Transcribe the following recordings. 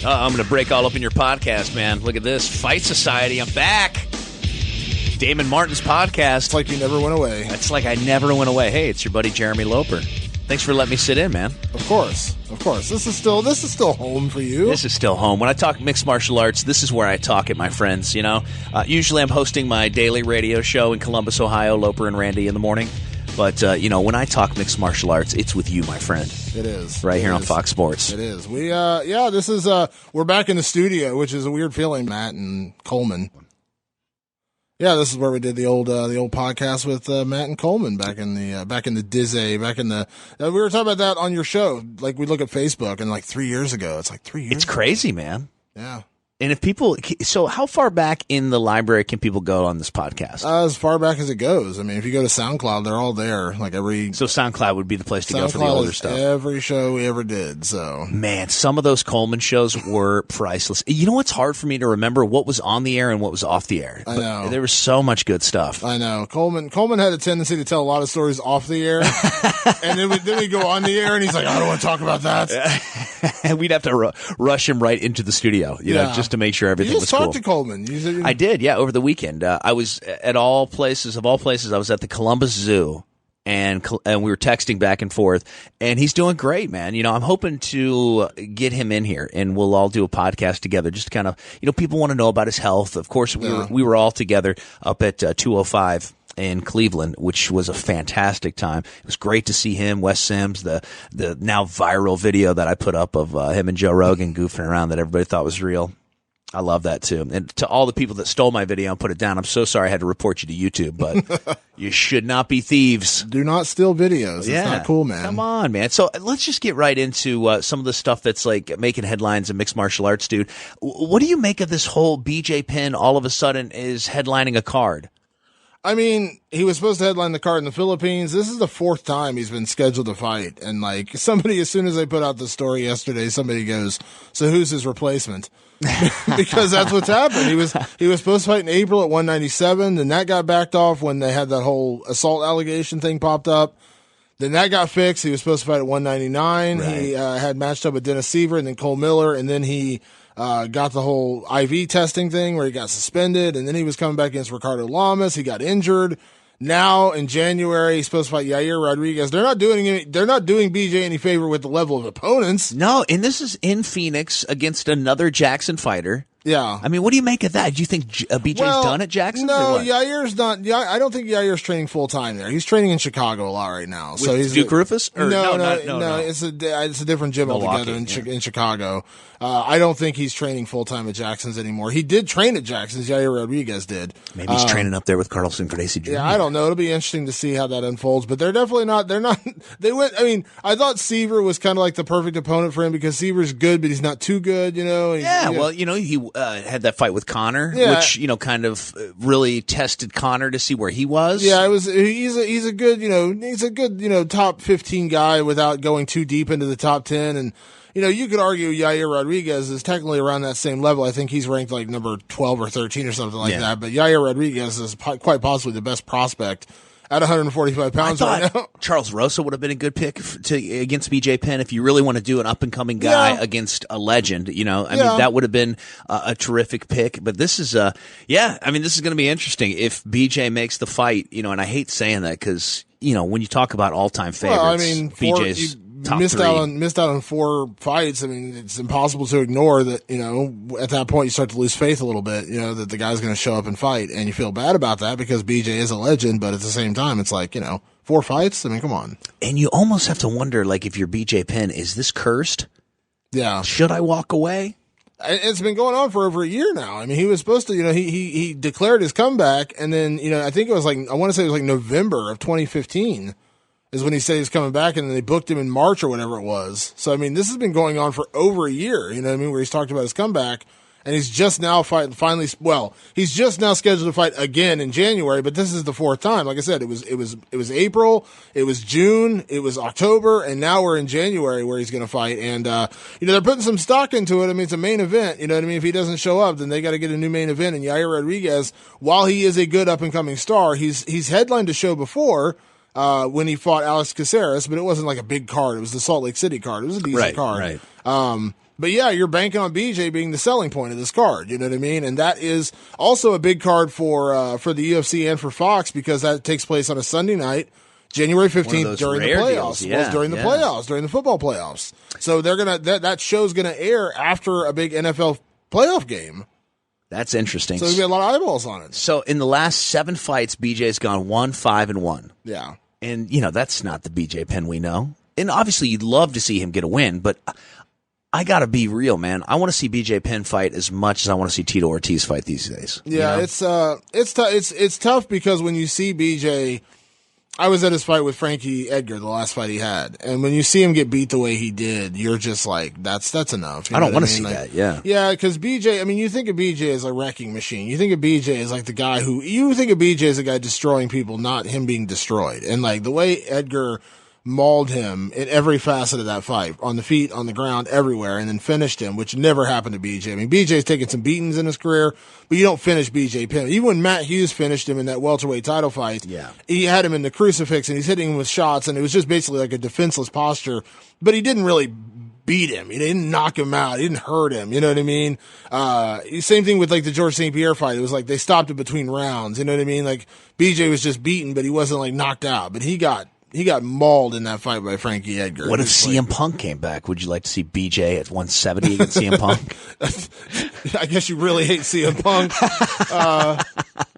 I'm going to break all up in your podcast, man. Look at this. Fight Society. I'm back. Damon Martin's podcast. It's like you never went away. It's like I never went away. Hey, it's your buddy Jeremy Loper. Thanks for letting me sit in, man. Of course. This is still home for you. This is still home. When I talk mixed martial arts, this is where I talk it, my friends. You know, usually I'm hosting my daily radio show in Columbus, Ohio, Loper and Randy in the morning. But, when I talk mixed martial arts, it's with you, my friend. It is. Right here on Fox Sports. It is. This is, we're back in the studio, which is a weird feeling, Matt and Coleman. Yeah, this is where we did the old podcast with Matt and Coleman back in the Dizzy, we were talking about that on your show. Like, we look at Facebook and 3 years ago. It's like 3 years. It's crazy, man. Yeah. And if people, so how far back in the library can people go on this podcast? As far back as it goes. I mean, if you go to SoundCloud, they're all there. So SoundCloud would be the place to go for the older stuff. Every show we ever did. So man, some of those Coleman shows were priceless. You know what's hard for me to remember? What was on the air and what was off the air. I know there was so much good stuff. I know Coleman had a tendency to tell a lot of stories off the air, and then we go on the air, and he's like, "I don't want to talk about that." And we'd have to rush him right into the studio, just to make sure everything was cool. You just talked to Coleman. I did, yeah, over the weekend. I was at all places. I was at the Columbus Zoo, and we were texting back and forth, and he's doing great, man. You know, I'm hoping to get him in here, and we'll all do a podcast together. Just kind of, people want to know about his health. Of course, we were all together up at 205. In Cleveland, which was a fantastic time. It was great to see him, Wes Sims, the now viral video that I put up of him and Joe Rogan goofing around that everybody thought was real. I love that too. And to all the people that stole my video and put it down, I'm so sorry I had to report you to YouTube, but you should not be thieves. Do not steal videos. Yeah. It's not cool, man. Come on, man. So let's just get right into some of the stuff that's like making headlines in mixed martial arts, dude. What do you make of this whole BJ Penn all of a sudden is headlining a card? I mean, he was supposed to headline the card in the Philippines. This is the fourth time he's been scheduled to fight. And somebody, as soon as I put out the story yesterday, somebody goes, "So who's his replacement?" Because that's what's happened. He was supposed to fight in April at 197. Then that got backed off when they had that whole assault allegation thing popped up. Then that got fixed. He was supposed to fight at 199. Right. He had matched up with Dennis Seaver and then Cole Miller. And then he got the whole IV testing thing where he got suspended, and then he was coming back against Ricardo Lamas. He got injured. Now in January, he's supposed to fight Yair Rodriguez. They're not doing BJ any favor with the level of opponents. No, and this is in Phoenix against another Jackson fighter. Yeah. I mean, what do you make of that? Do you think BJ's done at Jackson? No, Yair's not. I don't think Yair's training full time there. He's training in Chicago a lot right now. So he's Duke Rufus? No. It's a different gym altogether in Chicago. I don't think he's training full time at Jackson's anymore. He did train at Jackson's. Yair Rodriguez did. Maybe he's training up there with Carlson Gracie Jr. Yeah, I don't know. It'll be interesting to see how that unfolds. But they're definitely not. They're not. They went. I mean, I thought Seaver was kind of like the perfect opponent for him because Seaver's good, but he's not too good. He had that fight with Conor, which kind of really tested Conor to see where he was. Yeah, he's a good top 15 guy without going too deep into the top 10. And you could argue Yair Rodriguez is technically around that same level. I think he's ranked like number 12 or 13 or something like that. But Yair Rodriguez is quite possibly the best prospect at 145 pounds right now. Charles Rosa would have been a good pick against BJ Penn if you really want to do an up-and-coming guy against a legend. I mean, that would have been a terrific pick. But this is, this is going to be interesting if BJ makes the fight, and I hate saying that because, when you talk about all-time favorites, BJ's top three. Missed out on 4 fights. I mean, it's impossible to ignore that, at that point you start to lose faith a little bit, that the guy's going to show up and fight. And you feel bad about that because BJ is a legend, but at the same time, it's like, 4 fights? I mean, come on. And you almost have to wonder, like, if you're BJ Penn, is this cursed? Yeah. Should I walk away? It's been going on for over a year now. I mean, he was supposed to, he declared his comeback, and then, I think it was November of 2015. Is when he said he's coming back, and then they booked him in March or whatever it was. So, I mean, this has been going on for over a year, where he's talked about his comeback, and he's just now he's just now scheduled to fight again in January, but this is the 4th time. Like I said, it was April, it was June, it was October, and now we're in January where he's going to fight. And, they're putting some stock into it. I mean, it's a main event. If he doesn't show up, then they got to get a new main event. And Yair Rodriguez, while he is a good up-and-coming star, he's headlined a show before, when he fought Alex Caceres, but it wasn't like a big card. It was the Salt Lake City card. It was a decent card. Right. But yeah, you're banking on BJ being the selling point of this card. You know what I mean? And that is also a big card for the UFC and for Fox, because that takes place on a Sunday night, January 15th, during the playoffs. Yeah, during the playoffs, during the football playoffs. So they're that show's gonna air after a big NFL playoff game. That's interesting. So there's gonna be a lot of eyeballs on it. So in the last 7 fights, BJ's gone 1-5-1. Yeah. And, that's not the BJ Penn we know. And obviously you'd love to see him get a win, but I got to be real, man. I want to see BJ Penn fight as much as I want to see Tito Ortiz fight these days. Yeah, it's tough because when you see BJ, I was at his fight with Frankie Edgar, the last fight he had, and when you see him get beat the way he did, you're just like, that's enough. I don't want to see that. Yeah, yeah, because BJ. I mean, you think of BJ as a wrecking machine. You think of BJ as like the guy you think of BJ as a guy destroying people, not him being destroyed. And like the way Edgar mauled him in every facet of that fight, on the feet, on the ground, everywhere, and then finished him, which never happened to BJ. I mean, BJ's taken some beatings in his career, but you don't finish BJ Penn. Even when Matt Hughes finished him in that welterweight title fight, he had him in the crucifix and he's hitting him with shots, and it was just basically like a defenseless posture, but he didn't really beat him. He didn't knock him out. He didn't hurt him. You know what I mean? Same thing with like the George St. Pierre fight. It was like they stopped it between rounds. You know what I mean? Like BJ was just beaten, but he wasn't like knocked out, but he got mauled in that fight by Frankie Edgar. What if CM Punk came back? Would you like to see BJ at 170 against CM Punk? I guess you really hate CM Punk.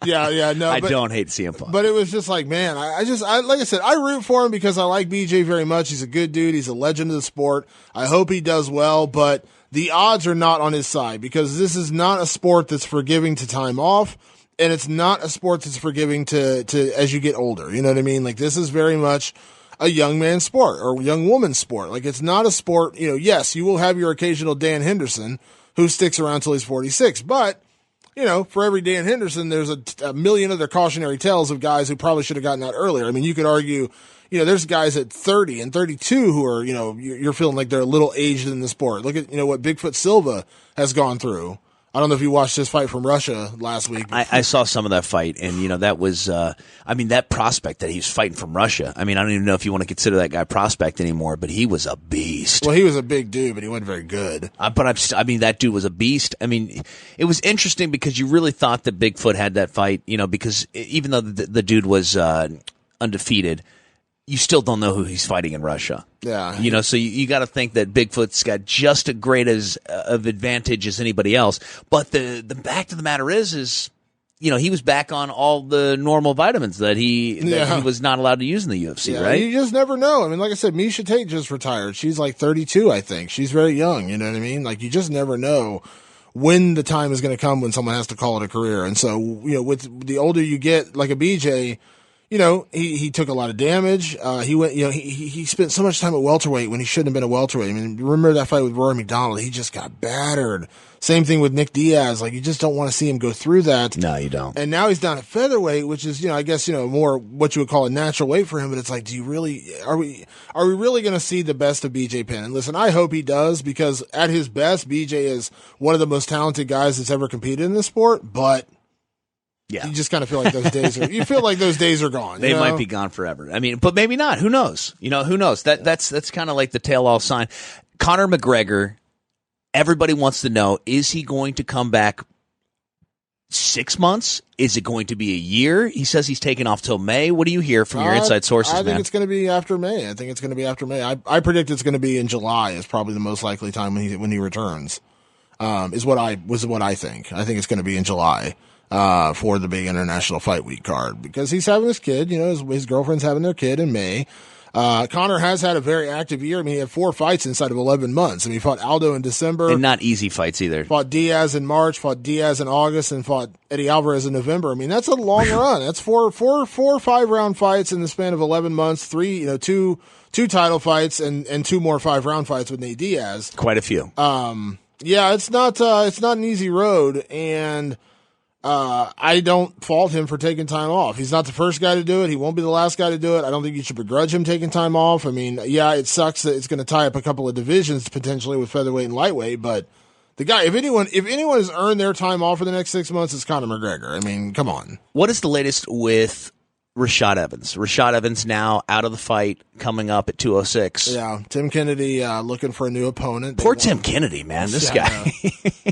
No. I don't hate CM Punk. But it was just like, man, I like I said, I root for him because I like BJ very much. He's a good dude. He's a legend of the sport. I hope he does well, but the odds are not on his side because this is not a sport that's forgiving to time off. And it's not a sport that's forgiving to as you get older. You know what I mean? Like, this is very much a young man's sport or young woman's sport. Like, it's not a sport, yes, you will have your occasional Dan Henderson who sticks around till he's 46. But, for every Dan Henderson, there's a million other cautionary tales of guys who probably should have gotten out earlier. I mean, you could argue, there's guys at 30 and 32 who are, you're feeling like they're a little aged in the sport. Look at, what Bigfoot Silva has gone through. I don't know if you watched this fight from Russia last week. I saw some of that fight, and, that was, that prospect that he was fighting from Russia. I mean, I don't even know if you want to consider that guy prospect anymore, but he was a beast. Well, he was a big dude, but he wasn't very good. That dude was a beast. I mean, it was interesting because you really thought that Bigfoot had that fight, because even though the dude was undefeated, you still don't know who he's fighting in Russia. Yeah. So you got to think that Bigfoot's got just as great of advantage as anybody else. But the fact of the matter is, he was back on all the normal vitamins that he was not allowed to use in the UFC, right? You just never know. I mean, like I said, Miesha Tate just retired. She's like 32, I think. She's very young. You know what I mean? Like, you just never know when the time is going to come when someone has to call it a career. And so, with the older you get, like a BJ, he took a lot of damage. He went, he spent so much time at welterweight when he shouldn't have been a welterweight. I mean, remember that fight with Rory McDonald? He just got battered. Same thing with Nick Diaz. Like, you just don't want to see him go through that. No, you don't. And now he's down at featherweight, which is, I guess, more what you would call a natural weight for him. But it's like, are we really going to see the best of BJ Penn? And listen, I hope he does, because at his best, BJ is one of the most talented guys that's ever competed in this sport. But yeah, you just kind of feel like those days are gone. They might be gone forever. I mean, but maybe not. Who knows? Who knows? That's kind of like the tell all sign. Conor McGregor, everybody wants to know, is he going to come back 6 months? Is it going to be a year? He says he's taking off till May. What do you hear from your inside sources, I think it's going to be after May. I predict it's going to be in July is probably the most likely time when he returns. Is what I think. I think it's going to be in July. For the big international fight week card, because he's having his kid, his girlfriend's having their kid in May. Conor has had a very active year. I mean, he had 4 fights inside of 11 months. I mean, he fought Aldo in December. And not easy fights either. Fought Diaz in March, fought Diaz in August, and fought Eddie Alvarez in November. I mean, that's a long run. That's four 5-round fights in the span of 11 months, two title fights and 2 more 5-round fights with Nate Diaz. Quite a few. Yeah, it's not an easy road, and I don't fault him for taking time off. He's not the first guy to do it. He won't be the last guy to do it. I don't think you should begrudge him taking time off. I mean, yeah, it sucks that it's going to tie up a couple of divisions potentially with featherweight and lightweight, but the guy, if anyone has earned their time off for the next 6 months, it's Conor McGregor. I mean, come on. What is the latest with Rashad Evans. Rashad Evans now out of the fight, coming up at 206. Yeah, Tim Kennedy looking for a new opponent. Poor Tim Kennedy, man. This guy.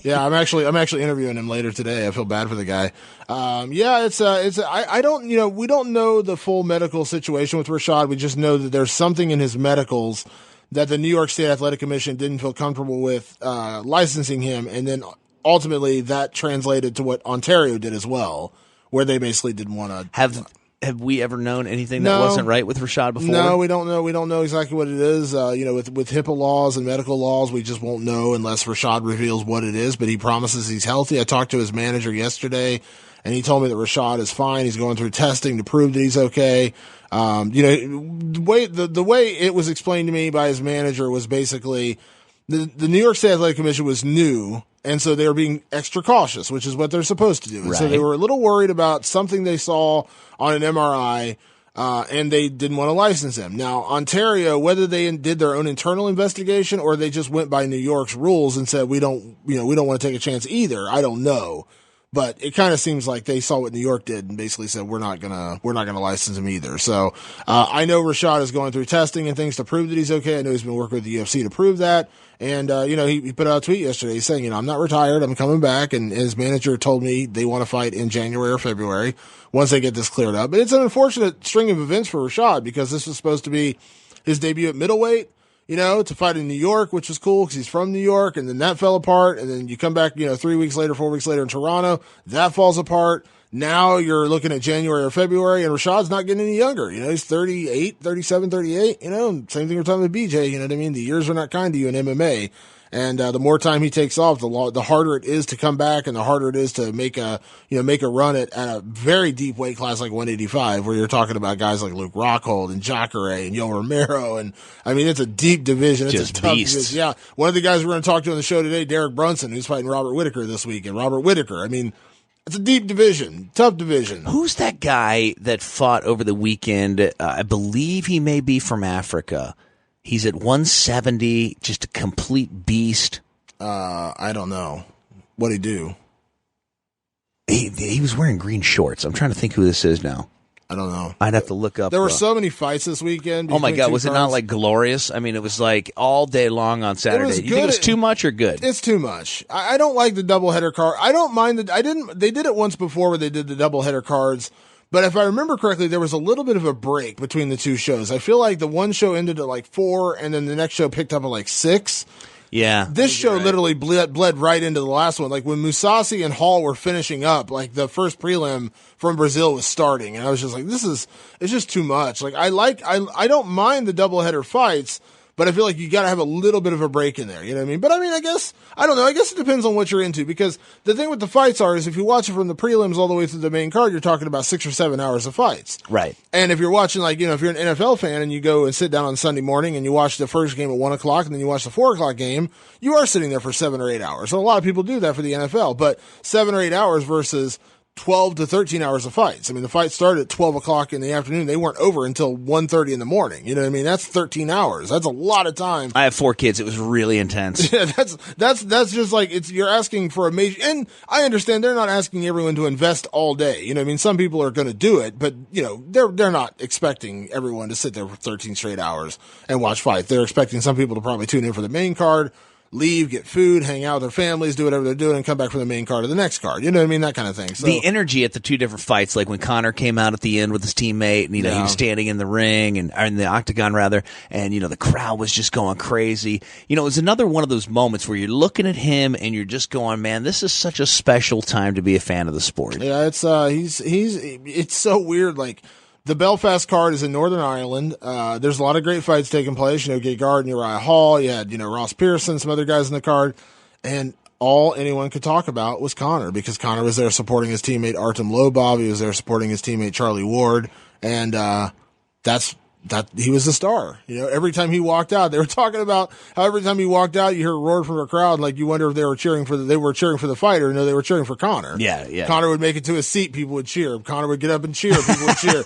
Yeah, I'm actually interviewing him later today. I feel bad for the guy. I don't, we don't know the full medical situation with Rashad. We just know that there's something in his medicals that the New York State Athletic Commission didn't feel comfortable with licensing him, and then ultimately that translated to what Ontario did as well, where they basically didn't want to Have we ever known anything that wasn't right with Rashad before? No, we don't know. We don't know exactly what it is. With HIPAA laws and medical laws, we just won't know unless Rashad reveals what it is. But he promises he's healthy. I talked to his manager yesterday, and he told me that Rashad is fine. He's going through testing to prove that he's okay. The way it was explained to me by his manager was basically the New York State Athletic Commission was new. And so they were being extra cautious, which is what they're supposed to do. And so they were a little worried about something they saw on an MRI, and they didn't want to license him. Now, Ontario, whether they did their own internal investigation or they just went by New York's rules and said, we don't want to take a chance either, I don't know. But it kind of seems like they saw what New York did and basically said, we're not gonna license him either. So, I know Rashad is going through testing and things to prove that he's okay. I know he's been working with the UFC to prove that. And, he put out a tweet yesterday saying, I'm not retired. I'm coming back. And his manager told me they want to fight in January or February once they get this cleared up. But it's an unfortunate string of events for Rashad because this was supposed to be his debut at middleweight, to fight in New York, which was cool because he's from New York. And then that fell apart. And then you come back, 3 weeks later, 4 weeks later in Toronto, that falls apart. Now you're looking at January or February, and Rashad's not getting any younger. He's 38, 37, 38. Same thing we're talking with BJ. You know what I mean? The years are not kind to you in MMA. And the more time he takes off, the harder it is to come back, and the harder it is to make a run at a very deep weight class like 185, where you're talking about guys like Luke Rockhold and Jacare and Yoel Romero. And I mean, it's a deep division. It's just a tough beasts. division. Yeah. One of the guys we're going to talk to on the show today, Derek Brunson, who's fighting Robert Whittaker this week. And Robert Whittaker, I mean, it's a deep division, tough division. Who's that guy that fought over the weekend? I believe he may be from Africa. He's at 170, just a complete beast. I don't know. What'd he do? He was wearing green shorts. I'm trying to think who this is now. I don't know. I'd have to look up. There were so many fights this weekend. Oh my God, was it not like glorious? I mean, it was like all day long on Saturday. You think it was too much or good? It's too much. I don't like the doubleheader card. I don't mind they did it once before where they did the doubleheader cards. But if I remember correctly, there was a little bit of a break between the two shows. I feel like the one show ended at like 4 and then the next show picked up at like 6. Yeah. This show literally bled right into the last one. Like when Musasi and Hall were finishing up, like the first prelim from Brazil was starting. And I was just like, it's just too much. Like I don't mind the doubleheader fights, but I feel like you got to have a little bit of a break in there. You know what I mean? But I mean, I don't know. I guess it depends on what you're into, because the thing with the fights is if you watch it from the prelims all the way through the main card, you're talking about 6 or 7 hours of fights. Right. And if you're watching, like, if you're an NFL fan and you go and sit down on Sunday morning and you watch the first game at 1 o'clock and then you watch the 4 o'clock game, you are sitting there for 7 or 8 hours. And a lot of people do that for the NFL, but 7 or 8 hours versus 12 to 13 hours of fights. I mean, the fight started at 12 o'clock in the afternoon. They weren't over until 1:30 in the morning. You know what I mean? That's 13 hours. That's a lot of time. I have 4 kids. It was really intense. Yeah, that's just like, you're asking for a major, and I understand they're not asking everyone to invest all day. You know what I mean? Some people are going to do it, but they're not expecting everyone to sit there for 13 straight hours and watch fights. They're expecting some people to probably tune in for the main card, leave, get food, hang out with their families, do whatever they're doing, and come back for the main card of the next card. You know what I mean? That kind of thing. So, the energy at the two different fights, like when Conor came out at the end with his teammate, and he was standing in the ring or in the octagon rather, and the crowd was just going crazy. It was another one of those moments where you're looking at him and you're just going, man, this is such a special time to be a fan of the sport. Yeah, it's it's so weird. Like, the Belfast card is in Northern Ireland. There's a lot of great fights taking place. Gegard and Uriah Hall. You had, Ross Pearson, some other guys in the card. And all anyone could talk about was Conor, because Conor was there supporting his teammate Artem Lobov. He was there supporting his teammate Charlie Ward. And he was the star. Every time he walked out, they were talking about how every time he walked out, you hear a roar from a crowd, like you wonder if they were cheering for the fighter. No, they were cheering for Conor. Yeah. Conor would make it to his seat, people would cheer. Conor would get up and cheer, people would cheer.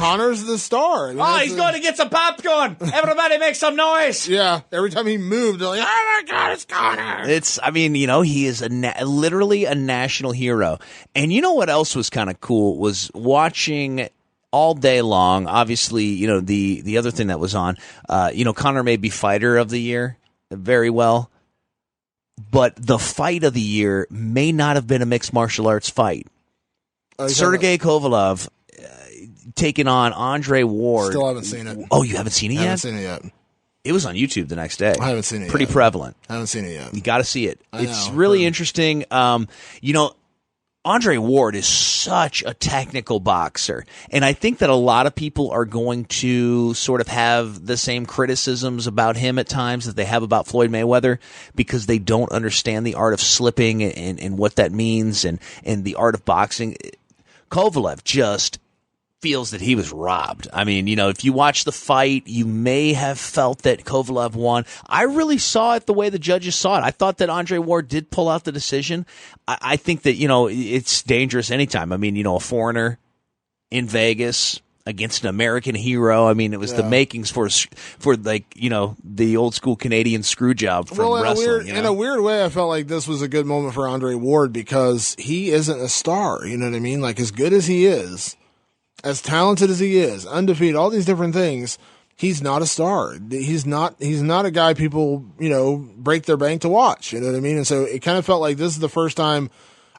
Conor's the star. I mean, he's going to get some popcorn. Everybody make some noise. Yeah, every time he moved, they're like, oh my God, it's Conor. He is literally a national hero. And you know what else was kind of cool was watching all day long. Obviously, the other thing that was on, Conor may be fighter of the year very well, but the fight of the year may not have been a mixed martial arts fight. Sergey Kovalev taking on Andre Ward. Still haven't seen it. Oh, you haven't seen it yet? I haven't seen it yet. It was on YouTube the next day. I haven't seen it Pretty yet. prevalent. I haven't seen it yet. You got to see it. It's know. really interesting. Andre Ward is such a technical boxer. And I think that a lot of people are going to sort of have the same criticisms about him at times that they have about Floyd Mayweather because they don't understand the art of slipping and what that means and the art of boxing. Kovalev just feels that he was robbed. I mean, if you watch the fight, you may have felt that Kovalev won. I really saw it the way the judges saw it. I thought that Andre Ward did pull out the decision. I think that, it's dangerous anytime. I mean, a foreigner in Vegas against an American hero. I mean, it was the makings for the old school Canadian screw job from wrestling. In a weird way, I felt like this was a good moment for Andre Ward because he isn't a star. You know what I mean? Like, as good as he is, as talented as he is, undefeated, all these different things, he's not a star. He's not a guy people, break their bank to watch. You know what I mean? And so it kind of felt like this is the first time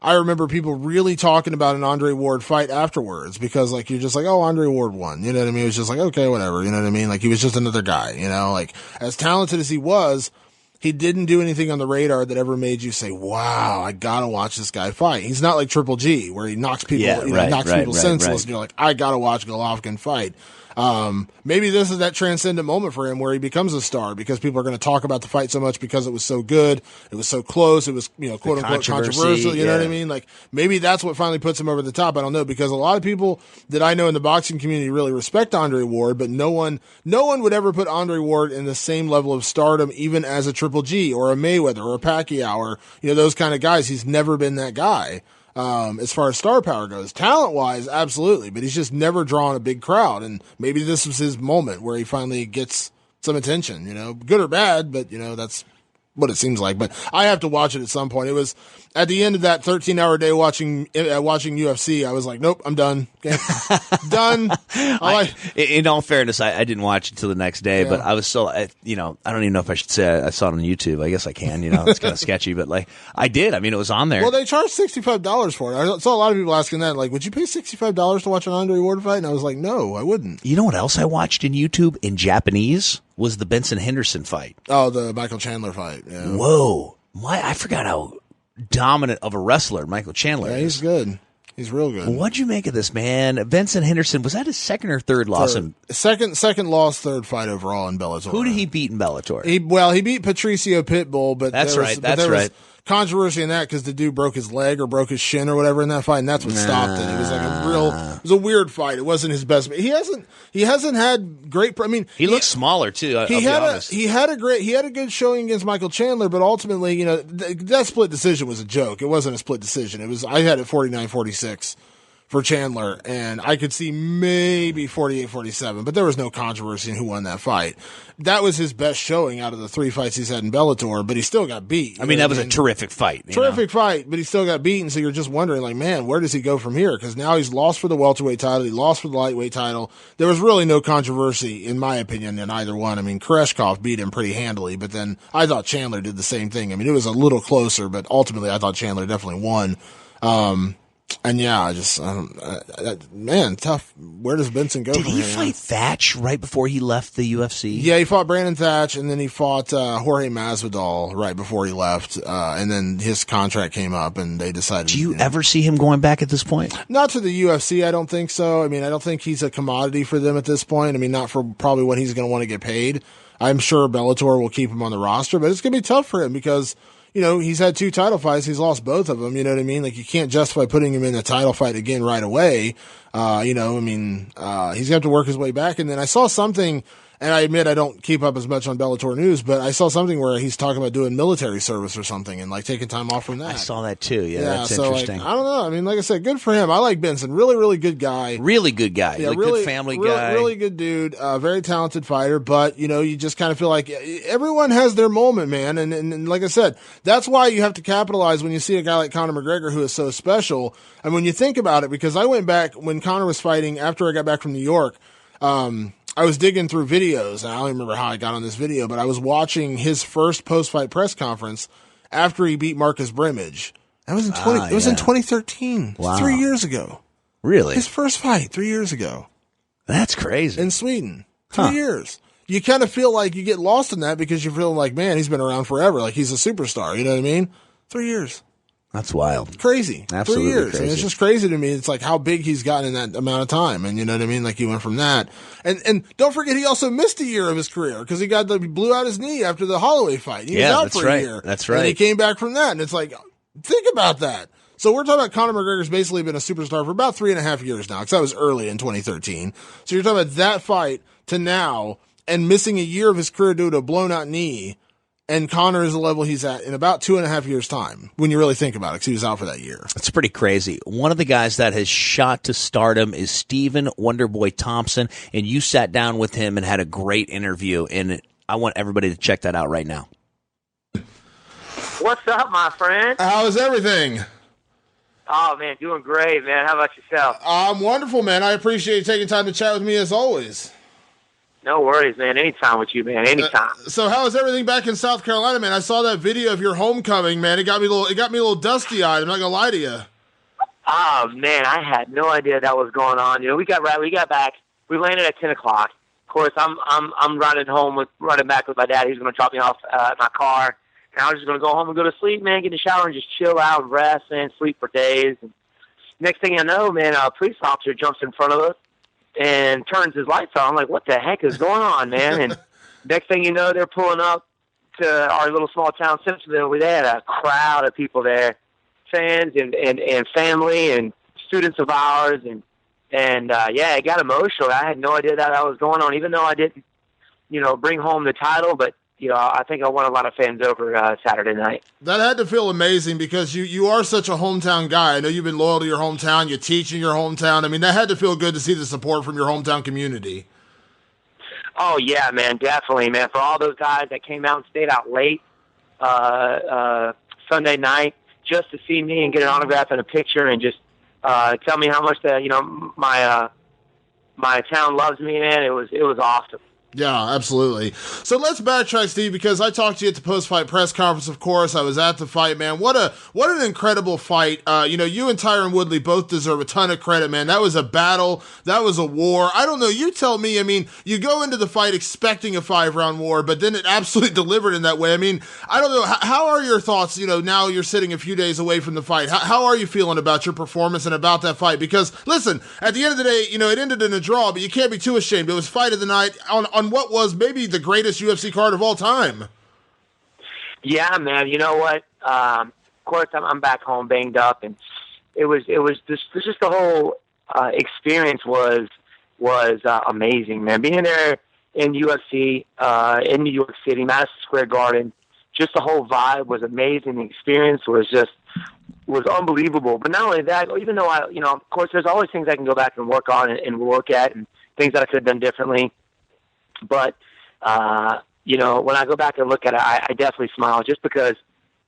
I remember people really talking about an Andre Ward fight afterwards because, like, you're just like, oh, Andre Ward won. You know what I mean? It was just like, okay, whatever. You know what I mean? Like, he was just another guy, like, as talented as he was, he didn't do anything on the radar that ever made you say, wow, I gotta watch this guy fight. He's not like Triple G where he knocks people, people senseless and you're like, I gotta watch Golovkin fight. Maybe this is that transcendent moment for him where he becomes a star because people are going to talk about the fight so much because it was so good. It was so close. It was, quote unquote controversial. You know what I mean? Like maybe that's what finally puts him over the top. I don't know, because a lot of people that I know in the boxing community really respect Andre Ward, but no one would ever put Andre Ward in the same level of stardom, even as a Triple G or a Mayweather or a Pacquiao or, those kind of guys. He's never been that guy. As far as star power goes, talent wise, absolutely, but he's just never drawn a big crowd. And maybe this was his moment where he finally gets some attention, good or bad, but that's what it seems like. But I have to watch it at some point. It was at the end of that 13-hour day watching UFC. I was like, nope, I'm done. Okay. Done. In all fairness, I didn't watch it until the next day, but I was still, I don't even know if I should say I saw it on YouTube. I guess I can, it's kind of sketchy, but like I did. I mean, it was on there. Well, they charged $65 for it. I saw a lot of people asking that, like, would you pay $65 to watch an Andre Ward fight? And I was like, no, I wouldn't. You know what else I watched in YouTube in Japanese? Was the Benson Henderson fight. Oh, the Michael Chandler fight. Yeah. Whoa. I forgot how dominant of a wrestler Michael Chandler is. He's good. He's real good. What'd you make of this, man? Benson Henderson, was that his second or third loss? Second loss, third fight overall in Bellator. Who did he beat in Bellator? He beat Patricio Pitbull, but that's right. Controversy in that because the dude broke his leg or broke his shin or whatever in that fight, and that's what stopped it. It was like it was a weird fight. It wasn't his best. He hasn't had great. I mean, he looks smaller too. He had a good showing against Michael Chandler, but ultimately, that split decision was a joke. It wasn't a split decision. I had it 49-46 for Chandler, and I could see maybe 48-47, but there was no controversy in who won that fight. That was his best showing out of the 3 fights he's had in Bellator, but he still got beat. I mean, that was a terrific fight. Terrific fight, but he still got beaten, so you're just wondering, like, man, where does he go from here? Because now he's lost for the welterweight title, he lost for the lightweight title. There was really no controversy, in my opinion, in either one. I mean, Koreshkov beat him pretty handily, but then I thought Chandler did the same thing. I mean, it was a little closer, but ultimately I thought Chandler definitely won. And yeah, man, tough. Where does Benson go? Did he fight Thatch right before he left the UFC? Yeah, he fought Brandon Thatch, and then he fought Jorge Masvidal right before he left. And then his contract came up, and they decided. Do you ever see him going back at this point? Not to the UFC, I don't think so. I mean, I don't think he's a commodity for them at this point. I mean, not for probably what he's going to want to get paid. I'm sure Bellator will keep him on the roster, but it's going to be tough for him because he's had 2 title fights. He's lost both of them. You know what I mean? Like, you can't justify putting him in a title fight again right away. He's going to have to work his way back. And then I saw something, And I admit I don't keep up as much on Bellator news, but I saw something where he's talking about doing military service or something and like taking time off from that. I saw that too. Yeah, that's interesting. Like, I don't know. I mean, like I said, good for him. I like Benson. Really, really good guy. Really good guy. Yeah, really good family guy. Really good dude. Very talented fighter. But, you just kind of feel like everyone has their moment, man. And like I said, that's why you have to capitalize when you see a guy like Conor McGregor who is so special. And when you think about it, because I went back when Conor was fighting after I got back from New York, I was digging through videos, and I don't remember how I got on this video, but I was watching his first post-fight press conference after he beat Marcus Brimage. That was in it was in 2013. Wow. 3 years ago. Really? His first fight 3 years ago. That's crazy. In Sweden. 3 years. You kind of feel like you get lost in that because you feel like, man, he's been around forever. Like he's a superstar. You know what I mean? 3 years. That's wild. Crazy. Absolutely 3 years. crazy. And it's just crazy to me. It's like how big he's gotten in that amount of time. And you know what I mean? Like he went from that. And don't forget he also missed a year of his career because he blew out his knee after the Holloway fight. He was out for a year. That's right. And he came back from that. And it's like, think about that. So we're talking about Conor McGregor's basically been a superstar for about 3.5 years now because that was early in 2013. So you're talking about that fight to now and missing a year of his career due to a blown out knee. And Conor is the level he's at in about 2.5 years' time, when you really think about it, because he was out for that year. It's pretty crazy. One of the guys that has shot to stardom is Stephen Wonderboy Thompson, and you sat down with him and had a great interview, and I want everybody to check that out right now. What's up, my friend? How is everything? Oh, man, doing great, man. How about yourself? I'm wonderful, man. I appreciate you taking time to chat with me as always. No worries, man. Anytime with you, man. Anytime. So how is everything back in South Carolina, man? I saw that video of your homecoming, man. It got me a little dusty-eyed. I'm not gonna lie to you. Oh, man, I had no idea that was going on. We got back. We landed at 10 o'clock. Of course, I'm running back with my dad. He's gonna drop me off at my car, and I was just gonna go home and go to sleep, man. Get in the shower and just chill out and rest and sleep for days. And next thing I know, man, a police officer jumps in front of us and turns his lights on. I'm like, what the heck is going on, man? And next thing you know, they're pulling up to our little small town, Simpsonville. We had a crowd of people there, fans and family and students of ours. And yeah, it got emotional. I had no idea that was going on, even though I didn't, bring home the title. But, I think I won a lot of fans over Saturday night. That had to feel amazing because you are such a hometown guy. I know you've been loyal to your hometown. You teach in your hometown. I mean, that had to feel good to see the support from your hometown community. Oh, yeah, man, definitely, man. For all those guys that came out and stayed out late Sunday night just to see me and get an autograph and a picture and just tell me how much my town loves me, man, it was awesome. Yeah, absolutely. So let's backtrack, Steve, because I talked to you at the post-fight press conference, of course. I was at the fight, man. What an incredible fight. You and Tyron Woodley both deserve a ton of credit, man. That was a battle. That was a war. I don't know. You tell me. I mean, you go into the fight expecting a 5-round war, but then it absolutely delivered in that way. I mean, I don't know. How are your thoughts, now you're sitting a few days away from the fight? How are you feeling about your performance and about that fight? Because, listen, at the end of the day, it ended in a draw, but you can't be too ashamed. It was fight of the night on what was maybe the greatest UFC card of all time. Yeah, man. You know what? Of course, I'm back home banged up, and it was just the whole experience was amazing, man. Being there in UFC in New York City, Madison Square Garden, just the whole vibe was amazing. The experience was unbelievable. But not only that, even though of course, there's always things I can go back and work on and work at, and things that I could have done differently. But, when I go back and look at it, I definitely smile just because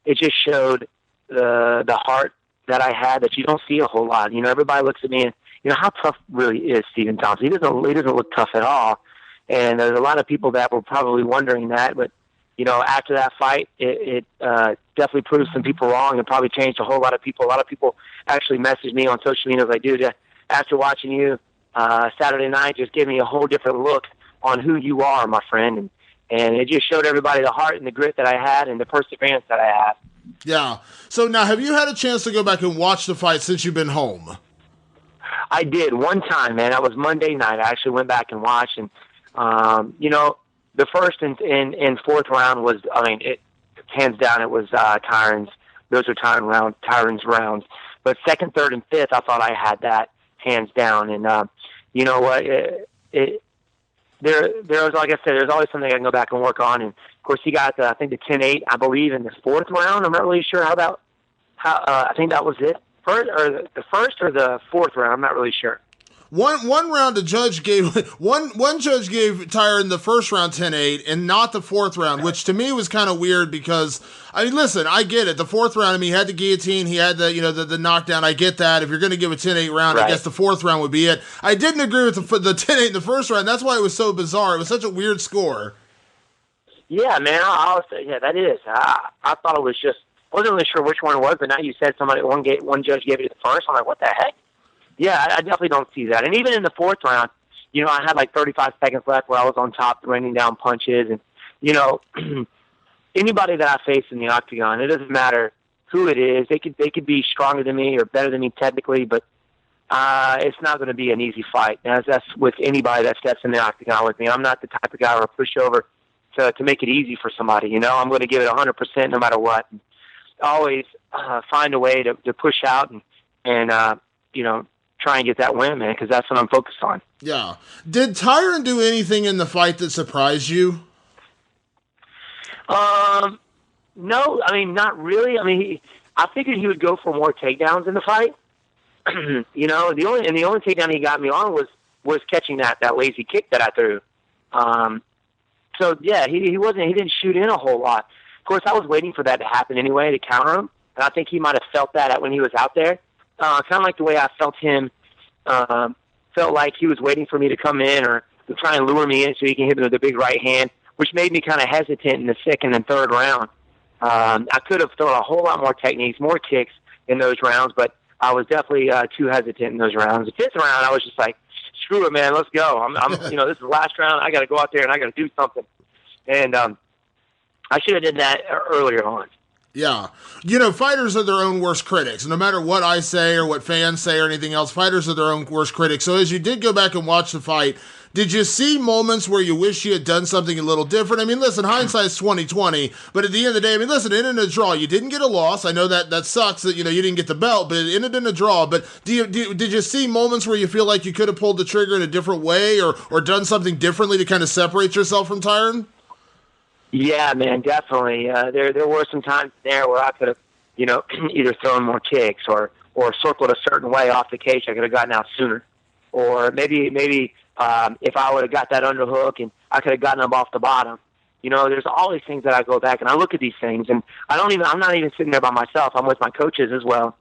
it just showed the heart that I had that you don't see a whole lot. Everybody looks at me and, how tough really is Stephen Thompson? He doesn't look tough at all. And there's a lot of people that were probably wondering that. But, after that fight, it definitely proved some people wrong and probably changed a whole lot of people. A lot of people actually messaged me on social media like, dude, after watching you Saturday night, just gave me a whole different look on who you are, my friend. And it just showed everybody the heart and the grit that I had and the perseverance that I have. Yeah. So now, have you had a chance to go back and watch the fight since you've been home? I did one time, man. That was Monday night. I actually went back and watched. And, the first and fourth round was, hands down, it was Tyron's. Those are Tyron's rounds. But second, third, and fifth, I thought I had that hands down. And you know what? there was, like I said, there's always something I can go back and work on. And of course, he got I think the 10-8, I believe, in the fourth round. I'm not really sure how I think that was it, the first or the fourth round. I'm not really sure. One round, one judge gave Tyron the first round 10-8 and not the fourth round, which to me was kind of weird because, I mean, listen, I get it. The fourth round, I mean, he had the guillotine, he had the knockdown. I get that. If you're going to give a 10-8 round, right, I guess the fourth round would be it. I didn't agree with the 10-8 in the first round. That's why it was so bizarre. It was such a weird score. Yeah, man. Yeah, that is. I thought it was just, I wasn't really sure which one it was, but now you said one judge gave it the first. I'm like, what the heck? Yeah, I definitely don't see that. And even in the fourth round, I had like 35 seconds left where I was on top, raining down punches. And, anybody that I face in the octagon, it doesn't matter who it is. They could be stronger than me or better than me technically, but it's not going to be an easy fight. That's with anybody that steps in the octagon with me. I'm not the type of guy or a pushover to make it easy for somebody. I'm going to give it 100% no matter what. Always find a way to push out and try and get that win, man, because that's what I'm focused on. Yeah. Did Tyron do anything in the fight that surprised you? No, I mean, not really. I mean, I figured he would go for more takedowns in the fight. The only takedown he got me on was catching that lazy kick that I threw. So yeah, he didn't shoot in a whole lot. Of course, I was waiting for that to happen anyway to counter him, and I think he might have felt that when he was out there. Kind of like the way I felt him. Felt like he was waiting for me to come in or to try and lure me in so he can hit me with a big right hand, which made me kind of hesitant in the second and third round. I could have thrown a whole lot more techniques, more kicks in those rounds, but I was definitely too hesitant in those rounds. The fifth round, I was just like, screw it, man, let's go. I'm this is the last round. I got to go out there and I got to do something. And I should have did that earlier on. Yeah. Fighters are their own worst critics. No matter what I say or what fans say or anything else, fighters are their own worst critics. So as you did go back and watch the fight, did you see moments where you wish you had done something a little different? I mean, listen, hindsight's 20/20, but at the end of the day, I mean, listen, it ended in a draw. You didn't get a loss. I know that sucks that, you didn't get the belt, but it ended in a draw. But did you see moments where you feel like you could have pulled the trigger in a different way or done something differently to kind of separate yourself from Tyron? Yeah, man, definitely. There were some times there where I could have, either thrown more kicks or circled a certain way off the cage. I could have gotten out sooner, or maybe if I would have got that underhook and I could have gotten up off the bottom. There's all these things that I go back and I look at these things, and I'm not even sitting there by myself. I'm with my coaches as well,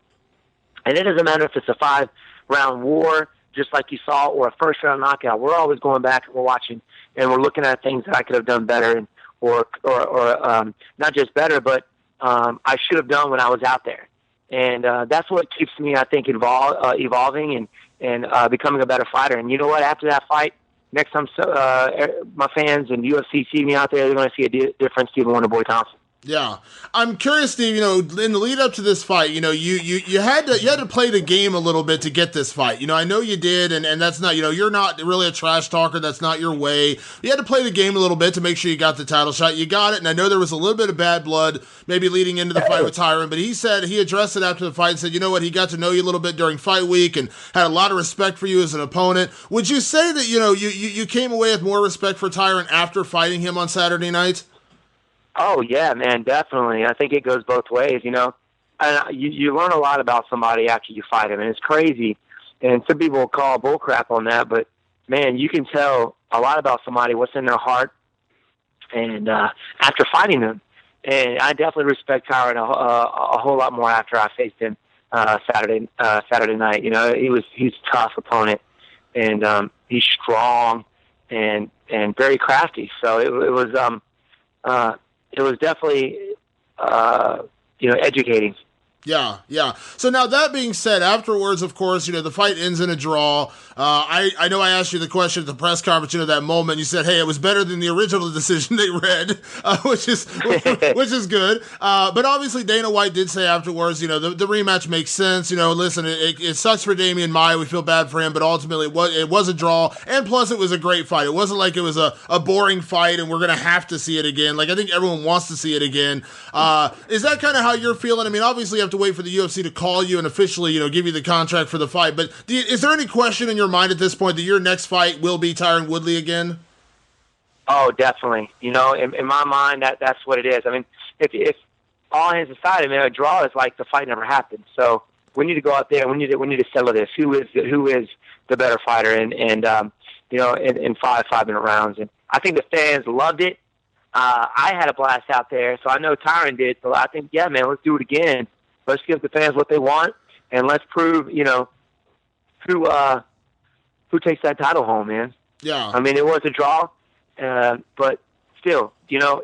and it doesn't matter if it's a 5-round war, just like you saw, or a first-round knockout. We're always going back and we're watching and we're looking at things that I could have done better and. Or not just better, but I should have done when I was out there, and that's what keeps me, I think, evolving and becoming a better fighter. And you know what? After that fight, next time my fans and UFC see me out there, they're going to see a different Stephen Wonderboy Thompson. Yeah, I'm curious, Steve. In the lead up to this fight, you had to play the game a little bit to get this fight. I know you did, and that's not, you're not really a trash talker. That's not your way. You had to play the game a little bit to make sure you got the title shot. You got it, and I know there was a little bit of bad blood maybe leading into the fight with Tyron, but he addressed it after the fight and said, you know what, he got to know you a little bit during fight week and had a lot of respect for you as an opponent. Would you say that you came away with more respect for Tyron after fighting him on Saturday night? Oh, yeah, man, definitely. I think it goes both ways, And you learn a lot about somebody after you fight him, and it's crazy. And some people will call bullcrap on that, but, man, you can tell a lot about somebody, what's in their heart, and after fighting them. And I definitely respect Tyron a whole lot more after I faced him Saturday night. He's a tough opponent, and he's strong and very crafty. So it was definitely, educating. Yeah. So now that being said, afterwards, of course, the fight ends in a draw. I know I asked you the question at the press conference, that moment. You said, hey, it was better than the original decision they read, which is good. But obviously Dana White did say afterwards, the rematch makes sense. Listen, it sucks for Damian Maia. We feel bad for him, but ultimately it was a draw. And plus it was a great fight. It wasn't like it was a boring fight and we're going to have to see it again. Like, I think everyone wants to see it again. Is that kind of how you're feeling? I mean, obviously you have to wait for the UFC to call you and officially, give you the contract for the fight. But is there any question in your mind at this point that your next fight will be Tyron Woodley again? Oh, definitely. You know, in my mind, that's what it is. I mean, if all hands aside, I mean, a draw is like the fight never happened. So we need to go out there. We need to settle this. Who is the better fighter? And you know, in 5-minute rounds. And I think the fans loved it. I had a blast out there, so I know Tyron did. So I think, yeah, man, let's do it again. Let's give the fans what they want, and let's prove, you know, who takes that title home, man. Yeah. I mean, it was a draw, but still, you know,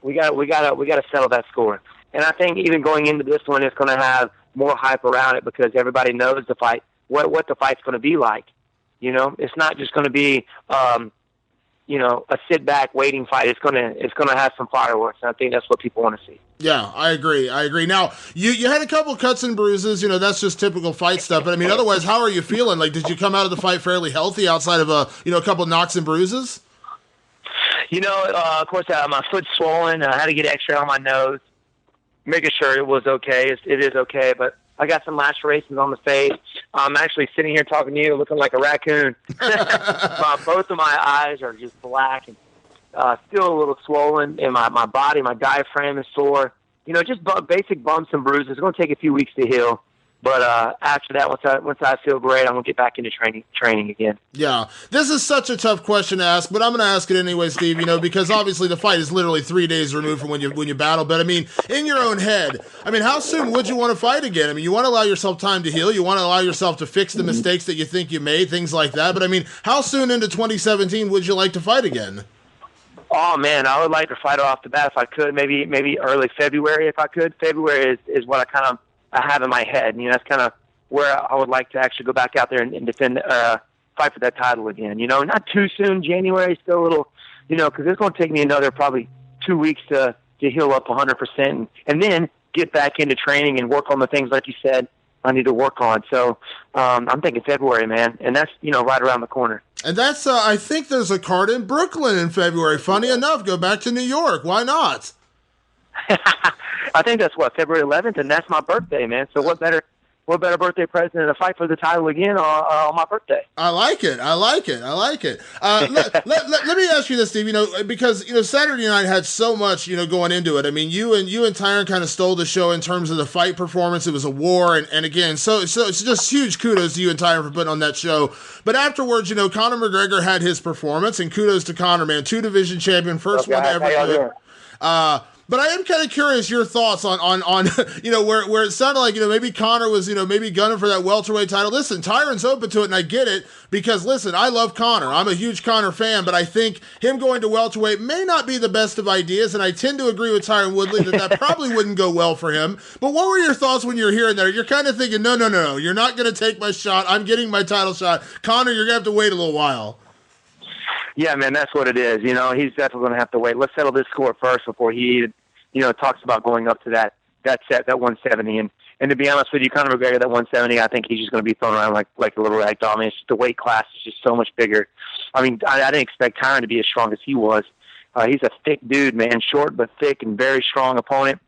we got to settle that score. And I think even going into this one, it's going to have more hype around it because everybody knows the fight, what the fight's going to be like. You know, it's not just going to be, you know, a sit back waiting fight. It's going to have some fireworks. And I think that's what people want to see. Yeah, I agree. Now, you had a couple cuts and bruises. You know, that's just typical fight stuff. But I mean, otherwise, how are you feeling? Like, did you come out of the fight fairly healthy outside of a couple knocks and bruises? You know, of course, my foot's swollen. I had to get X-ray on my nose, making sure it was okay. It is okay, but I got some lacerations on the face. I'm actually sitting here talking to you looking like a raccoon. Both of my eyes are just black and still a little swollen. And my body, my diaphragm is sore. You know, just basic bumps and bruises. It's going to take a few weeks to heal. But after that, once I feel great, I'm going to get back into training again. Yeah. This is such a tough question to ask, but I'm going to ask it anyway, Steve, you know, because obviously the fight is literally 3 days removed from when you battle. But, I mean, in your own head, I mean, how soon would you want to fight again? I mean, you want to allow yourself time to heal. You want to allow yourself to fix the mistakes that you think you made, things like that. But, I mean, how soon into 2017 would you like to fight again? Oh, man, I would like to fight off the bat if I could. Maybe early February if I could. February is what I have in my head. You know, that's kind of where I would like to actually go back out there and defend, fight for that title again. You know, not too soon. January still a little, you know, because it's going to take me another probably 2 weeks to heal up 100% and then get back into training and work on the things like you said I need to work on. So I'm thinking February, man, and that's, you know, right around the corner. And that's I think there's a card in Brooklyn in February. Funny enough, go back to New York. Why not? I think that's February 11th, and that's my birthday, man. So what better birthday present than a fight for the title again on my birthday? I like it. Let me ask you this, Steve. You know, because Saturday night had so much going into it. I mean, you and Tyron kind of stole the show in terms of the fight performance. It was a war, and again, so it's just huge kudos to you and Tyron for putting on that show. But afterwards, Conor McGregor had his performance, and kudos to Conor, man, 2 division champion, first one ever. But I am kind of curious your thoughts on where it sounded like maybe Conor was maybe gunning for that welterweight title. Listen, Tyron's open to it, and I get it because listen, I love Conor. I'm a huge Conor fan, but I think him going to welterweight may not be the best of ideas, and I tend to agree with Tyron Woodley that probably wouldn't go well for him. But what were your thoughts when you were hearing that? You're kind of thinking, no, you're not going to take my shot. I'm getting my title shot. Conor, you're going to have to wait a little while. Yeah, man, that's what it is. He's definitely going to have to wait. Let's settle this score first before he, talks about going up to that 170. And to be honest with you, Conor McGregor, that 170, I think he's just going to be thrown around like a little rag doll. I mean, the weight class is just so much bigger. I mean, I didn't expect Tyron to be as strong as he was. He's a thick dude, man, short but thick and very strong opponent.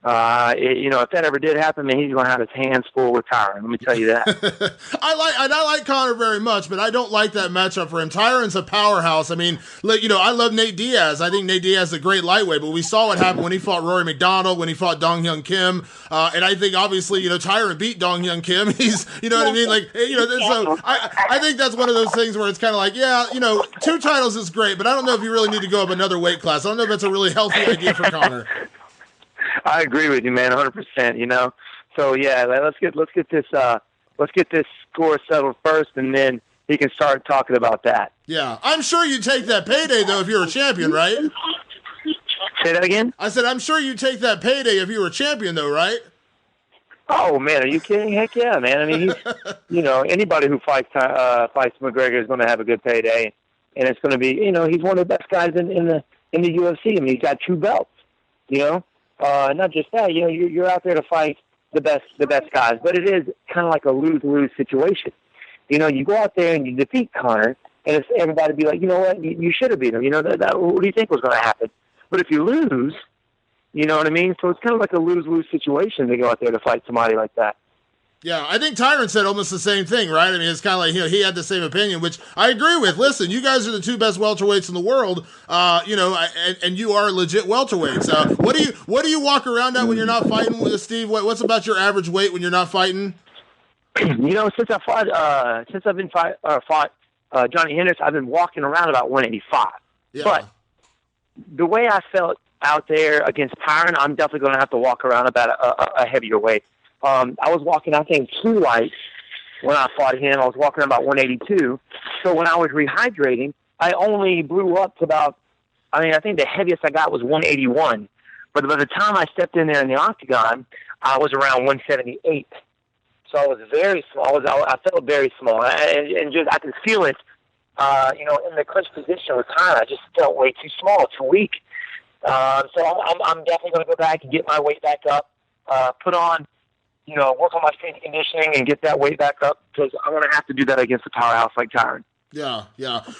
If that ever did happen, man, he's going to have his hands full with Tyron. Let me tell you that. I like Conor very much, but I don't like that matchup for him. Tyron's a powerhouse. I mean, I love Nate Diaz. I think Nate Diaz is a great lightweight, but we saw what happened when he fought Rory McDonald, when he fought Dong Hyun Kim, and I think obviously Tyron beat Dong Hyun Kim. He's, what I mean, so I think that's one of those things where it's kind of like, 2 titles is great, but I don't know if you really need to go up another weight class. I don't know if that's a really healthy idea for Conor. I agree with you, man, 100%. So yeah, let's get this score settled first, and then he can start talking about that. Yeah, I'm sure you'd take that payday though if you were a champion, right? Say that again. I said I'm sure you'd take that payday if you were a champion, though, right? Oh man, are you kidding? Heck yeah, man. I mean, he's, anybody who fights McGregor is going to have a good payday, and it's going to be, he's one of the best guys in the UFC. I mean, he's got 2 belts, Not just that, you're out there to fight the best guys, but it is kind of like a lose-lose situation. You go out there and you defeat Conor, and it's everybody be like, you know what, you should have beat him. What do you think was going to happen? But if you lose, you know what I mean? So it's kind of like a lose-lose situation to go out there to fight somebody like that. Yeah, I think Tyron said almost the same thing, right? I mean, it's kind of like, he had the same opinion, which I agree with. Listen, you guys are the two best welterweights in the world, and you are legit welterweights. What do you walk around at when you're not fighting with Steve? What's about your average weight when you're not fighting? Since I've fought Johnny Henderson, I've been walking around about 185. Yeah. But the way I felt out there against Tyron, I'm definitely going to have to walk around about a heavier weight. I was walking, I think, too light when I fought him. I was walking about 182. So when I was rehydrating, I only blew up to about, I think the heaviest I got was 181. But by the time I stepped in there in the octagon, I was around 178. So I was very small. I felt very small. And just I could feel it, in the clinch position with Tyron. I just felt way too small, too weak. So I'm definitely going to go back and get my weight back up, put on, work on my strength conditioning and get that weight back up, because I'm going to have to do that against a powerhouse like Tyron. Yeah.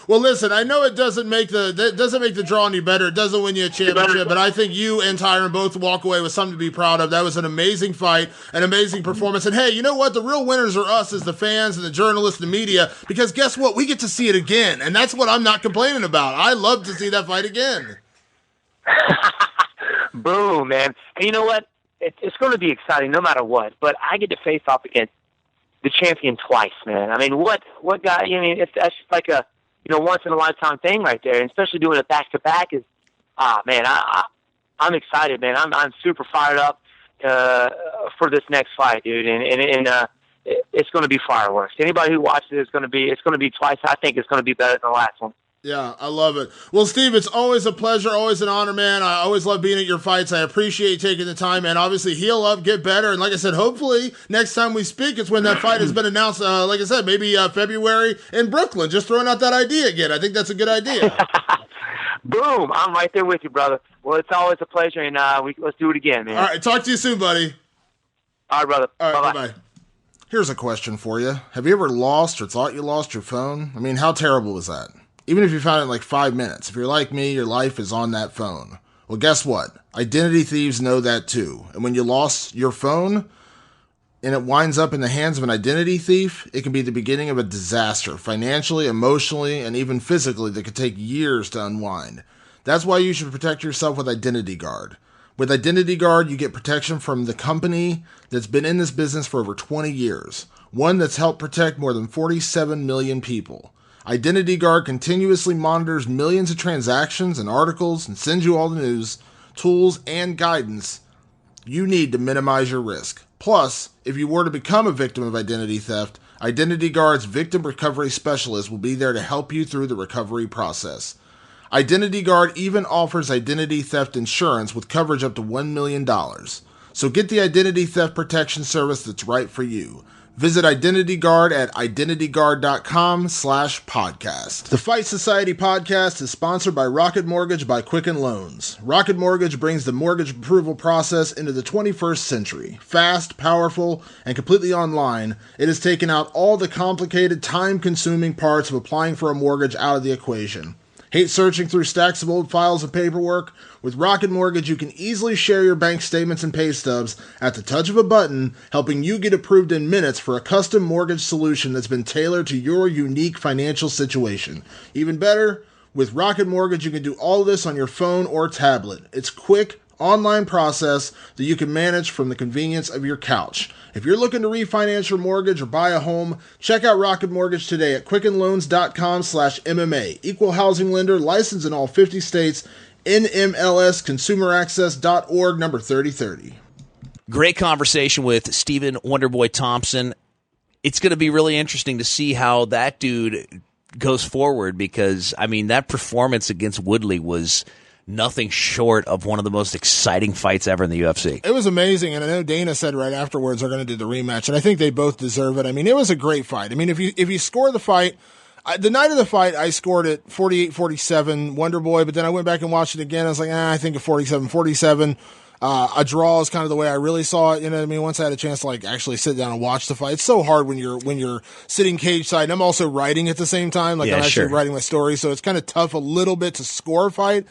Well, listen, I know it doesn't make the draw any better. It doesn't win you a championship, but I think you and Tyron both walk away with something to be proud of. That was an amazing fight, an amazing performance. And hey, you know what? The real winners are us as the fans and the journalists, the media, because guess what? We get to see it again. And that's what I'm not complaining about. I love to see that fight again. Boom, man. And you know what? It's going to be exciting no matter what, but I get to face off against the champion twice, man. I mean, what guy, that's just like a, once in a lifetime thing right there. And especially doing it back to back is, man, I'm excited, man. I'm super fired up, for this next fight, dude. And it's going to be fireworks. Anybody who watches it, it's going to be twice. I think it's going to be better than the last one. Yeah, I love it. Well, Steve, it's always a pleasure, always an honor, man. I always love being at your fights. I appreciate you taking the time, man. Obviously, heal up, get better. And like I said, hopefully next time we speak, it's when that fight has been announced, like I said, maybe February in Brooklyn. Just throwing out that idea again. I think that's a good idea. Boom. I'm right there with you, brother. Well, it's always a pleasure, and let's do it again, man. All right, talk to you soon, buddy. All right, brother. All right, bye-bye. Bye-bye. Here's a question for you. Have you ever lost or thought you lost your phone? I mean, how terrible was that? Even if you found it in like 5 minutes. If you're like me, your life is on that phone. Well, guess what? Identity thieves know that too. And when you lost your phone and it winds up in the hands of an identity thief, it can be the beginning of a disaster, financially, emotionally, and even physically, that could take years to unwind. That's why you should protect yourself with Identity Guard. With Identity Guard, you get protection from the company that's been in this business for over 20 years. One that's helped protect more than 47 million people. Identity Guard continuously monitors millions of transactions and articles and sends you all the news, tools, and guidance you need to minimize your risk. Plus, if you were to become a victim of identity theft, Identity Guard's victim recovery specialist will be there to help you through the recovery process. Identity Guard even offers identity theft insurance with coverage up to $1 million. So get the identity theft protection service that's right for you. Visit Identity Guard at identityguard.com/podcast. The Fight Society podcast is sponsored by Rocket Mortgage by Quicken Loans. Rocket Mortgage brings the mortgage approval process into the 21st century. Fast, powerful, and completely online, it has taken out all the complicated, time-consuming parts of applying for a mortgage out of the equation. Hate searching through stacks of old files of paperwork? With Rocket Mortgage, you can easily share your bank statements and pay stubs at the touch of a button, helping you get approved in minutes for a custom mortgage solution that's been tailored to your unique financial situation. Even better, with Rocket Mortgage, you can do all of this on your phone or tablet. It's quick, online process that you can manage from the convenience of your couch. If you're looking to refinance your mortgage or buy a home, check out Rocket Mortgage today at quickenloans.com/MMA. Equal housing lender, licensed in all 50 states, NMLSconsumeraccess.org, number 3030. Great conversation with Stephen Wonderboy Thompson. It's going to be really interesting to see how that dude goes forward, because, I mean, that performance against Woodley was nothing short of one of the most exciting fights ever in the UFC. It was amazing, and I know Dana said right afterwards they're going to do the rematch, and I think they both deserve it. I mean, it was a great fight. I mean, if you score the fight, the night of the fight, I scored it 48-47 Wonderboy, but then I went back and watched it again. I was like, I think a 47-47. A draw is kind of the way I really saw it. You know what I mean? Once I had a chance to like actually sit down and watch the fight, it's so hard when you're sitting cage side. And I'm also writing at the same time. Like I'm actually writing my story. So it's kind of tough a little bit to score a fight.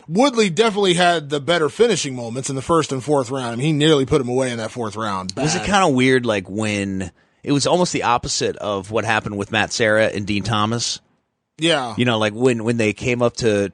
Woodley definitely had the better finishing moments in the first and fourth round. I mean, he nearly put him away in that fourth round. Was it kind of weird, like when it was almost the opposite of what happened with Matt Serra and Dean Thomas? Yeah. You know, like when they came up to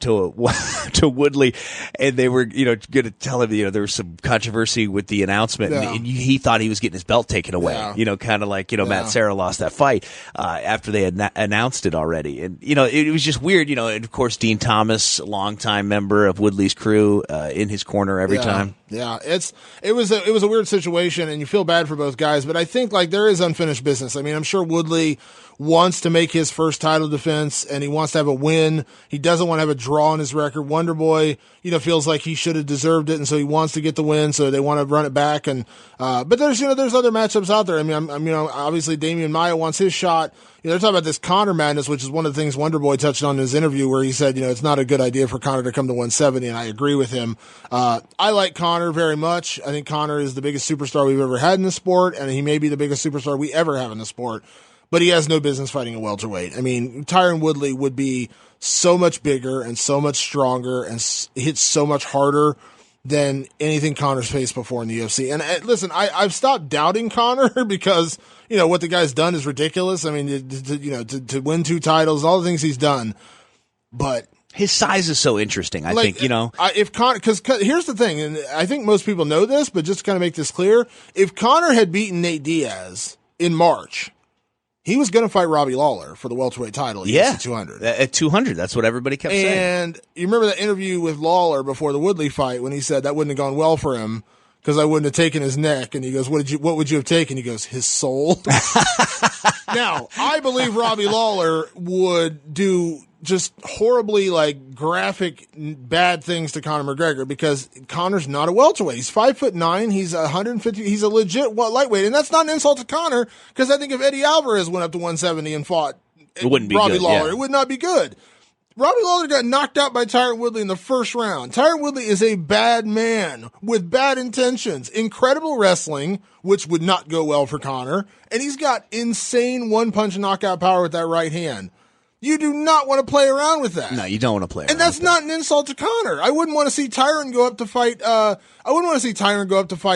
Woodley and they were, going to tell him, there was some controversy with the announcement and he thought he was getting his belt taken away, kind of like, Matt Serra lost that fight, after they had announced it already. And, it was just weird, and of course, Dean Thomas, longtime member of Woodley's crew, in his corner every time. Yeah. It was a weird situation and you feel bad for both guys, but I think like there is unfinished business. I mean, I'm sure Woodley wants to make his first title defense and he wants to have a win. He doesn't want to have a draw on his record. Wonderboy, feels like he should have deserved it. And so he wants to get the win. So they want to run it back. And, but there's other matchups out there. I mean, obviously Damian Maia wants his shot. They're talking about this Conor madness, which is one of the things Wonderboy touched on in his interview where he said, it's not a good idea for Conor to come to 170. And I agree with him. I like Conor very much. I think Conor is the biggest superstar we've ever had in the sport. And he may be the biggest superstar we ever have in the sport. But he has no business fighting a welterweight. I mean, Tyron Woodley would be so much bigger and so much stronger and hit so much harder than anything Conor's faced before in the UFC. And listen, I've stopped doubting Conor because, what the guy's done is ridiculous. I mean, to win 2 titles, all the things he's done. But his size is so interesting, I think, if Conor, because here's the thing, and I think most people know this, but just to kind of make this clear, if Conor had beaten Nate Diaz in March, he was going to fight Robbie Lawler for the welterweight title at 200. At 200, that's what everybody kept saying. And you remember that interview with Lawler before the Woodley fight when he said that wouldn't have gone well for him because I wouldn't have taken his neck. And he goes, what would you have taken? He goes, his soul. Now, I believe Robbie Lawler would do just horribly like graphic bad things to Conor McGregor because Conor's not a welterweight. He's 5'9". He's 150. He's a legit lightweight, and that's not an insult to Conor because I think if Eddie Alvarez went up to 170 and fought Robbie Lawler, it would not be good. Robbie Lawler got knocked out by Tyron Woodley in the first round. Tyron Woodley is a bad man with bad intentions, incredible wrestling, which would not go well for Conor, and he's got insane one-punch knockout power with that right hand. You do not want to play around with that. No, you don't want to play around. And that's not an insult to Conor. I wouldn't want to see Tyron go up to fight.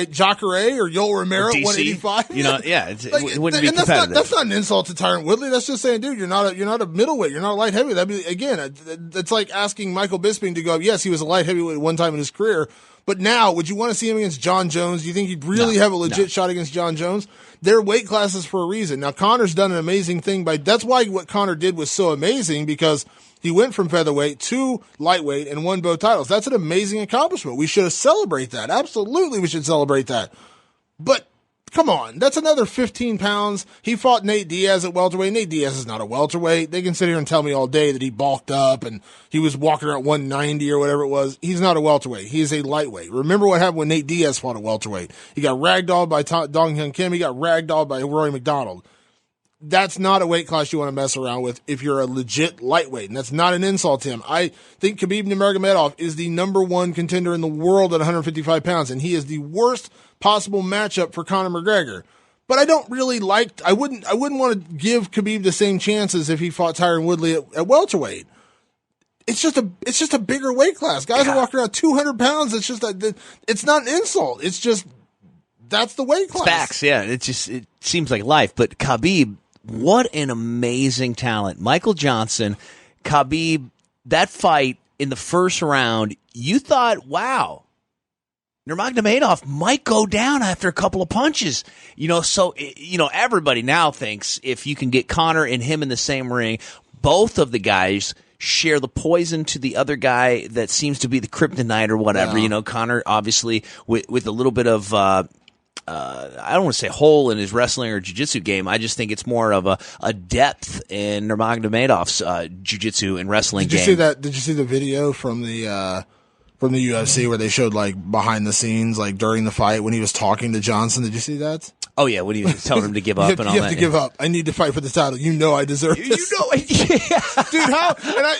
Jacare or Yoel Romero at 185. It wouldn't be competitive. That's not an insult to Tyron Woodley. That's just saying, dude, you're not a middleweight. You're not a light heavyweight. That'd be, again, it's like asking Michael Bisping to go. Yes, he was a light heavyweight one time in his career, but now would you want to see him against John Jones? Do you think he'd really have a legit shot against John Jones? They're weight classes for a reason. Now, Conor's done an amazing thing that's why what Conor did was so amazing because he went from featherweight to lightweight and won both titles. That's an amazing accomplishment. We should celebrate that. Absolutely, we should celebrate that. But come on, that's another 15 pounds. He fought Nate Diaz at welterweight. Nate Diaz is not a welterweight. They can sit here and tell me all day that he bulked up and he was walking around 190 or whatever it was. He's not a welterweight. He is a lightweight. Remember what happened when Nate Diaz fought a welterweight. He got ragdolled by Dong Hyun Kim. He got ragdolled by Rory McDonald. That's not a weight class you want to mess around with if you're a legit lightweight, and that's not an insult to him. I think Khabib Nurmagomedov is the number 1 contender in the world at 155 pounds, and he is the worst possible matchup for Conor McGregor. But I don't really I wouldn't want to give Khabib the same chances if he fought Tyron Woodley at welterweight. It's just a bigger weight class. Guys are walking around 200 pounds. It's just it's not an insult. It's just that's the weight class. It's facts, yeah. It seems like life, but Khabib. What an amazing talent. Michael Johnson, Khabib, that fight in the first round, you thought, wow, Nurmagomedov might go down after a couple of punches. Everybody now thinks if you can get Conor and him in the same ring, both of the guys share the poison to the other guy that seems to be the kryptonite or whatever. Yeah. Conor, obviously, with a little bit of I don't want to say hole in his wrestling or jiu-jitsu game. I just think it's more of a depth in Nurmagomedov's jiu-jitsu and wrestling game. Did you see the video from the UFC where they showed like behind the scenes, like during the fight when he was talking to Johnson? Did you see that? Oh yeah, when he was telling him to give up and all you that. have to give up. I need to fight for the title. You know I deserve this. Dude,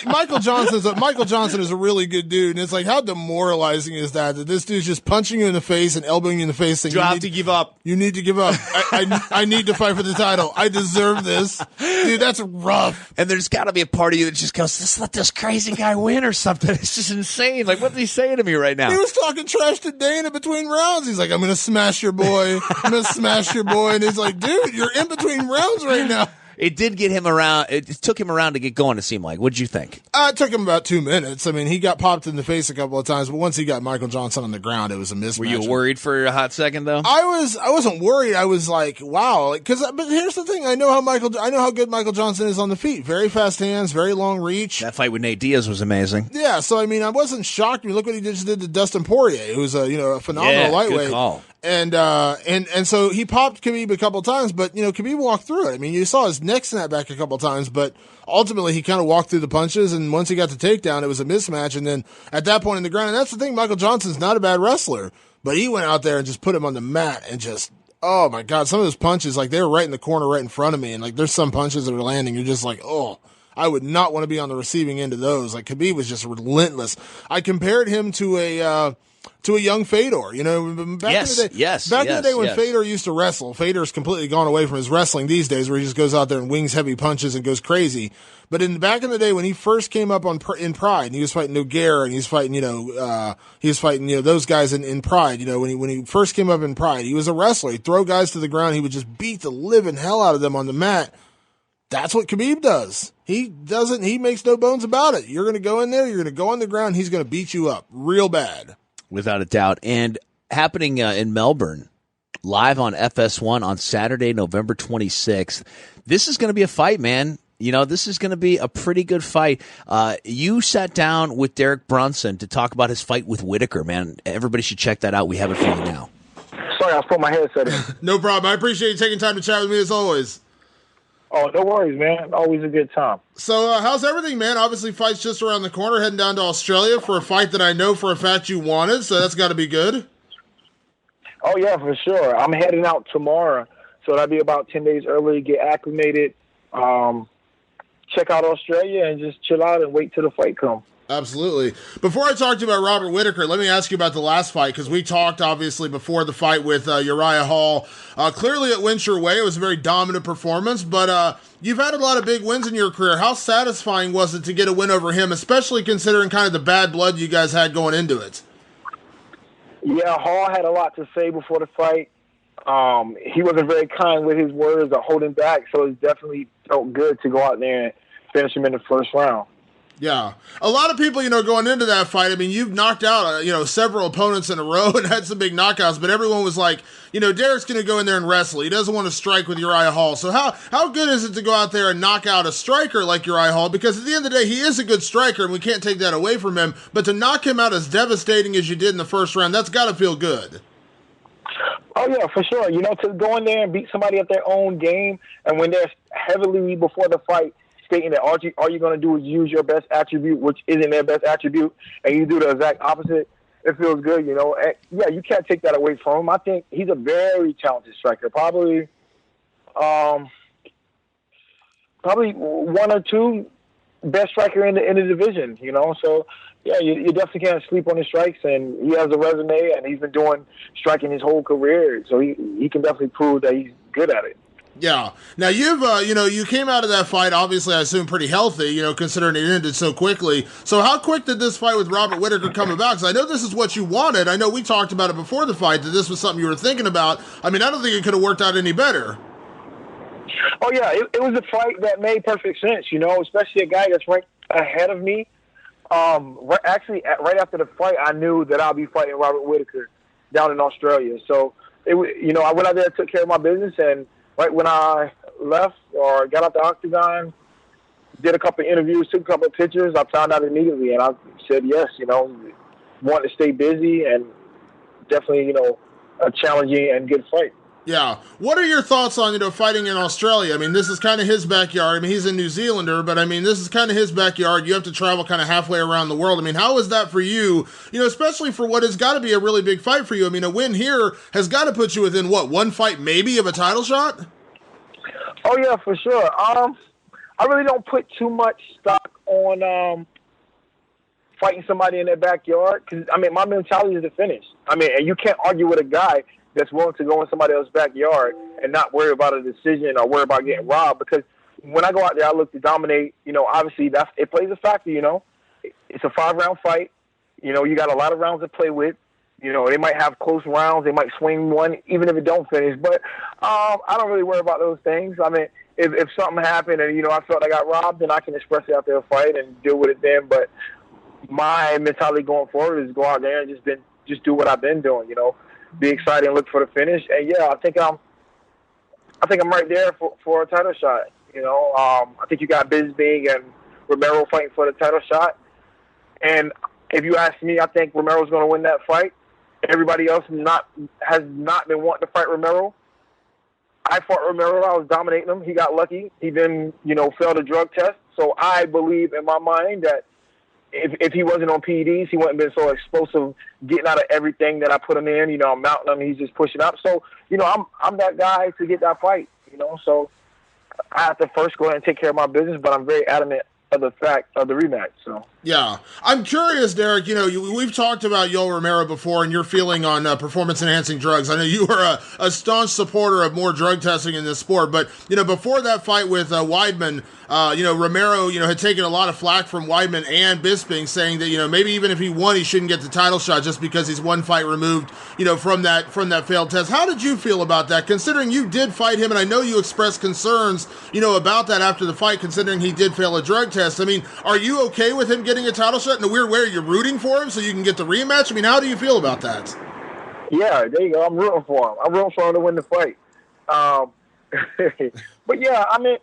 Michael Johnson is a really good dude, and it's like, how demoralizing is that this dude's just punching you in the face and elbowing you in the face saying, you have to give up. You need to give up. I need to fight for the title. I deserve this. Dude, that's rough. And there's got to be a part of you that just goes, "Let's let this crazy guy win or something." It's just insane. Like, what's he saying to me right now? He was talking trash to Dana between rounds. He's like, "I'm going to smash your boy. I'm going to smash your boy." And he's like, "Dude, you're in between rounds right now." It did get him around. It took him around to get going, it seemed like. What'd you think? It took him about 2 minutes. I mean, he got popped in the face a couple of times, but once he got Michael Johnson on the ground, it was a mismatch. Were you worried for a hot second, though? I wasn't worried. I was like, wow. But here's the thing. I know how good Michael Johnson is on the feet. Very fast hands, very long reach. That fight with Nate Diaz was amazing. Yeah. So, I mean, I wasn't shocked. I mean, look what he just did to Dustin Poirier, who's a phenomenal lightweight. Good call. And so he popped Khabib a couple times, but Khabib walked through it. I mean, you saw his neck snap back a couple times, but ultimately he kind of walked through the punches. And once he got the takedown, it was a mismatch. And then at that point in the ground, and that's the thing, Michael Johnson's not a bad wrestler, but he went out there and just put him on the mat and just, oh my God, some of those punches, like they were right in the corner, right in front of me. And like there's some punches that are landing, you're just like, oh, I would not want to be on the receiving end of those. Like Khabib was just relentless. I compared him to a young Fedor, back in the day when Fedor used to wrestle. Fedor's completely gone away from his wrestling these days, where he just goes out there and wings heavy punches and goes crazy. But back in the day when he first came up in Pride, and he was fighting Nogueira, and he was fighting those guys in Pride. When he first came up in Pride, he was a wrestler. He'd throw guys to the ground. He would just beat the living hell out of them on the mat. That's what Khabib does. He makes no bones about it. You're going to go in there, you're going to go on the ground, he's going to beat you up real bad. Without a doubt. And happening in Melbourne, live on FS1 on Saturday, November 26th. This is going to be a fight, man. This is going to be a pretty good fight. You sat down with Derek Brunson to talk about his fight with Whitaker, man. Everybody should check that out. We have it for you now. Sorry, I put my headset in. No problem. I appreciate you taking time to chat with me as always. Oh, no worries, man. Always a good time. So, how's everything, man? Obviously, fight's just around the corner, heading down to Australia for a fight that I know for a fact you wanted, so that's got to be good. Oh, yeah, for sure. I'm heading out tomorrow, so that'll be about 10 days early, get acclimated, check out Australia, and just chill out and wait till the fight comes. Absolutely. Before I talk to you about Robert Whittaker, let me ask you about the last fight, because we talked, obviously, before the fight with Uriah Hall. Clearly, it went your way. It was a very dominant performance, but you've had a lot of big wins in your career. How satisfying was it to get a win over him, especially considering kind of the bad blood you guys had going into it? Yeah, Hall had a lot to say before the fight. He wasn't very kind with his words or holding back, so it definitely felt good to go out there and finish him in the first round. Yeah. A lot of people, going into that fight, I mean, you've knocked out, several opponents in a row and had some big knockouts, but everyone was like, Derek's going to go in there and wrestle. He doesn't want to strike with Uriah Hall. So how good is it to go out there and knock out a striker like Uriah Hall? Because at the end of the day, he is a good striker, and we can't take that away from him. But to knock him out as devastating as you did in the first round, that's got to feel good. Oh, yeah, for sure. To go in there and beat somebody at their own game, and when they're heavily before the fight, stating that all you're going to do is use your best attribute, which isn't their best attribute, and you do the exact opposite, it feels good, And, yeah, you can't take that away from him. I think he's a very talented striker, probably one or two best striker in the division, So, yeah, you definitely can't sleep on his strikes, and he has a resume, and he's been doing striking his whole career, so he can definitely prove that he's good at it. Yeah. Now you've, you came out of that fight, obviously, I assume pretty healthy, considering it ended so quickly. So how quick did this fight with Robert Whittaker come about? Because I know this is what you wanted. I know we talked about it before the fight, that this was something you were thinking about. I mean, I don't think it could have worked out any better. Oh, yeah. It was a fight that made perfect sense, especially a guy that's ranked ahead of me. Actually, right after the fight, I knew that I'll be fighting Robert Whittaker down in Australia. So, I went out there, took care of my business, and right when I left or got out the octagon, did a couple of interviews, took a couple of pictures, I found out immediately, and I said yes, wanted to stay busy and definitely, a challenging and good fight. Yeah. What are your thoughts on, fighting in Australia? I mean, this is kind of his backyard. I mean, he's a New Zealander, but I mean, this is kind of his backyard. You have to travel kind of halfway around the world. I mean, how is that for you? Especially for what has got to be a really big fight for you. I mean, a win here has got to put you within one fight maybe of a title shot? Oh yeah, for sure. I really don't put too much stock on fighting somebody in their backyard, because I mean, my mentality is to finish. I mean, and you can't argue with a guy that's willing to go in somebody else's backyard and not worry about a decision or worry about getting robbed. Because when I go out there, I look to dominate. Obviously it plays a factor. It's a 5-round fight. You got a lot of rounds to play with. They might have close rounds. They might swing one, even if it don't finish. But I don't really worry about those things. I mean, if something happened and, I felt I got robbed, then I can express it out there and fight and deal with it then. But my mentality going forward is go out there and just do what I've been doing, be excited and look for the finish. And yeah, I think I'm right there for a title shot. I think you got Bisping and Romero fighting for the title shot. And if you ask me, I think Romero's going to win that fight. Everybody else has not been wanting to fight Romero. I fought Romero. I was dominating him. He got lucky. He then, failed a drug test. So I believe in my mind that if he wasn't on PEDs, he wouldn't have been so explosive, getting out of everything that I put him in. I'm mounting him. He's just pushing up. So, I'm that guy to get that fight, So I have to first go ahead and take care of my business, but I'm very adamant of the fact of the rematch. So yeah, I'm curious, Derek. We've talked about Yoel Romero before, and your feeling on performance-enhancing drugs. I know you are a staunch supporter of more drug testing in this sport, but before that fight with Weidman, Romero, had taken a lot of flack from Weidman and Bisping, saying that maybe even if he won, he shouldn't get the title shot just because he's one fight removed, from that failed test. How did you feel about that, considering you did fight him, and I know you expressed concerns, about that after the fight, considering he did fail a drug test? I mean, are you okay with him getting a title shot in a weird way? You're rooting for him so you can get the rematch? I mean, how do you feel about that? Yeah, there you go. I'm rooting for him. I'm rooting for him to win the fight. But yeah, I mean,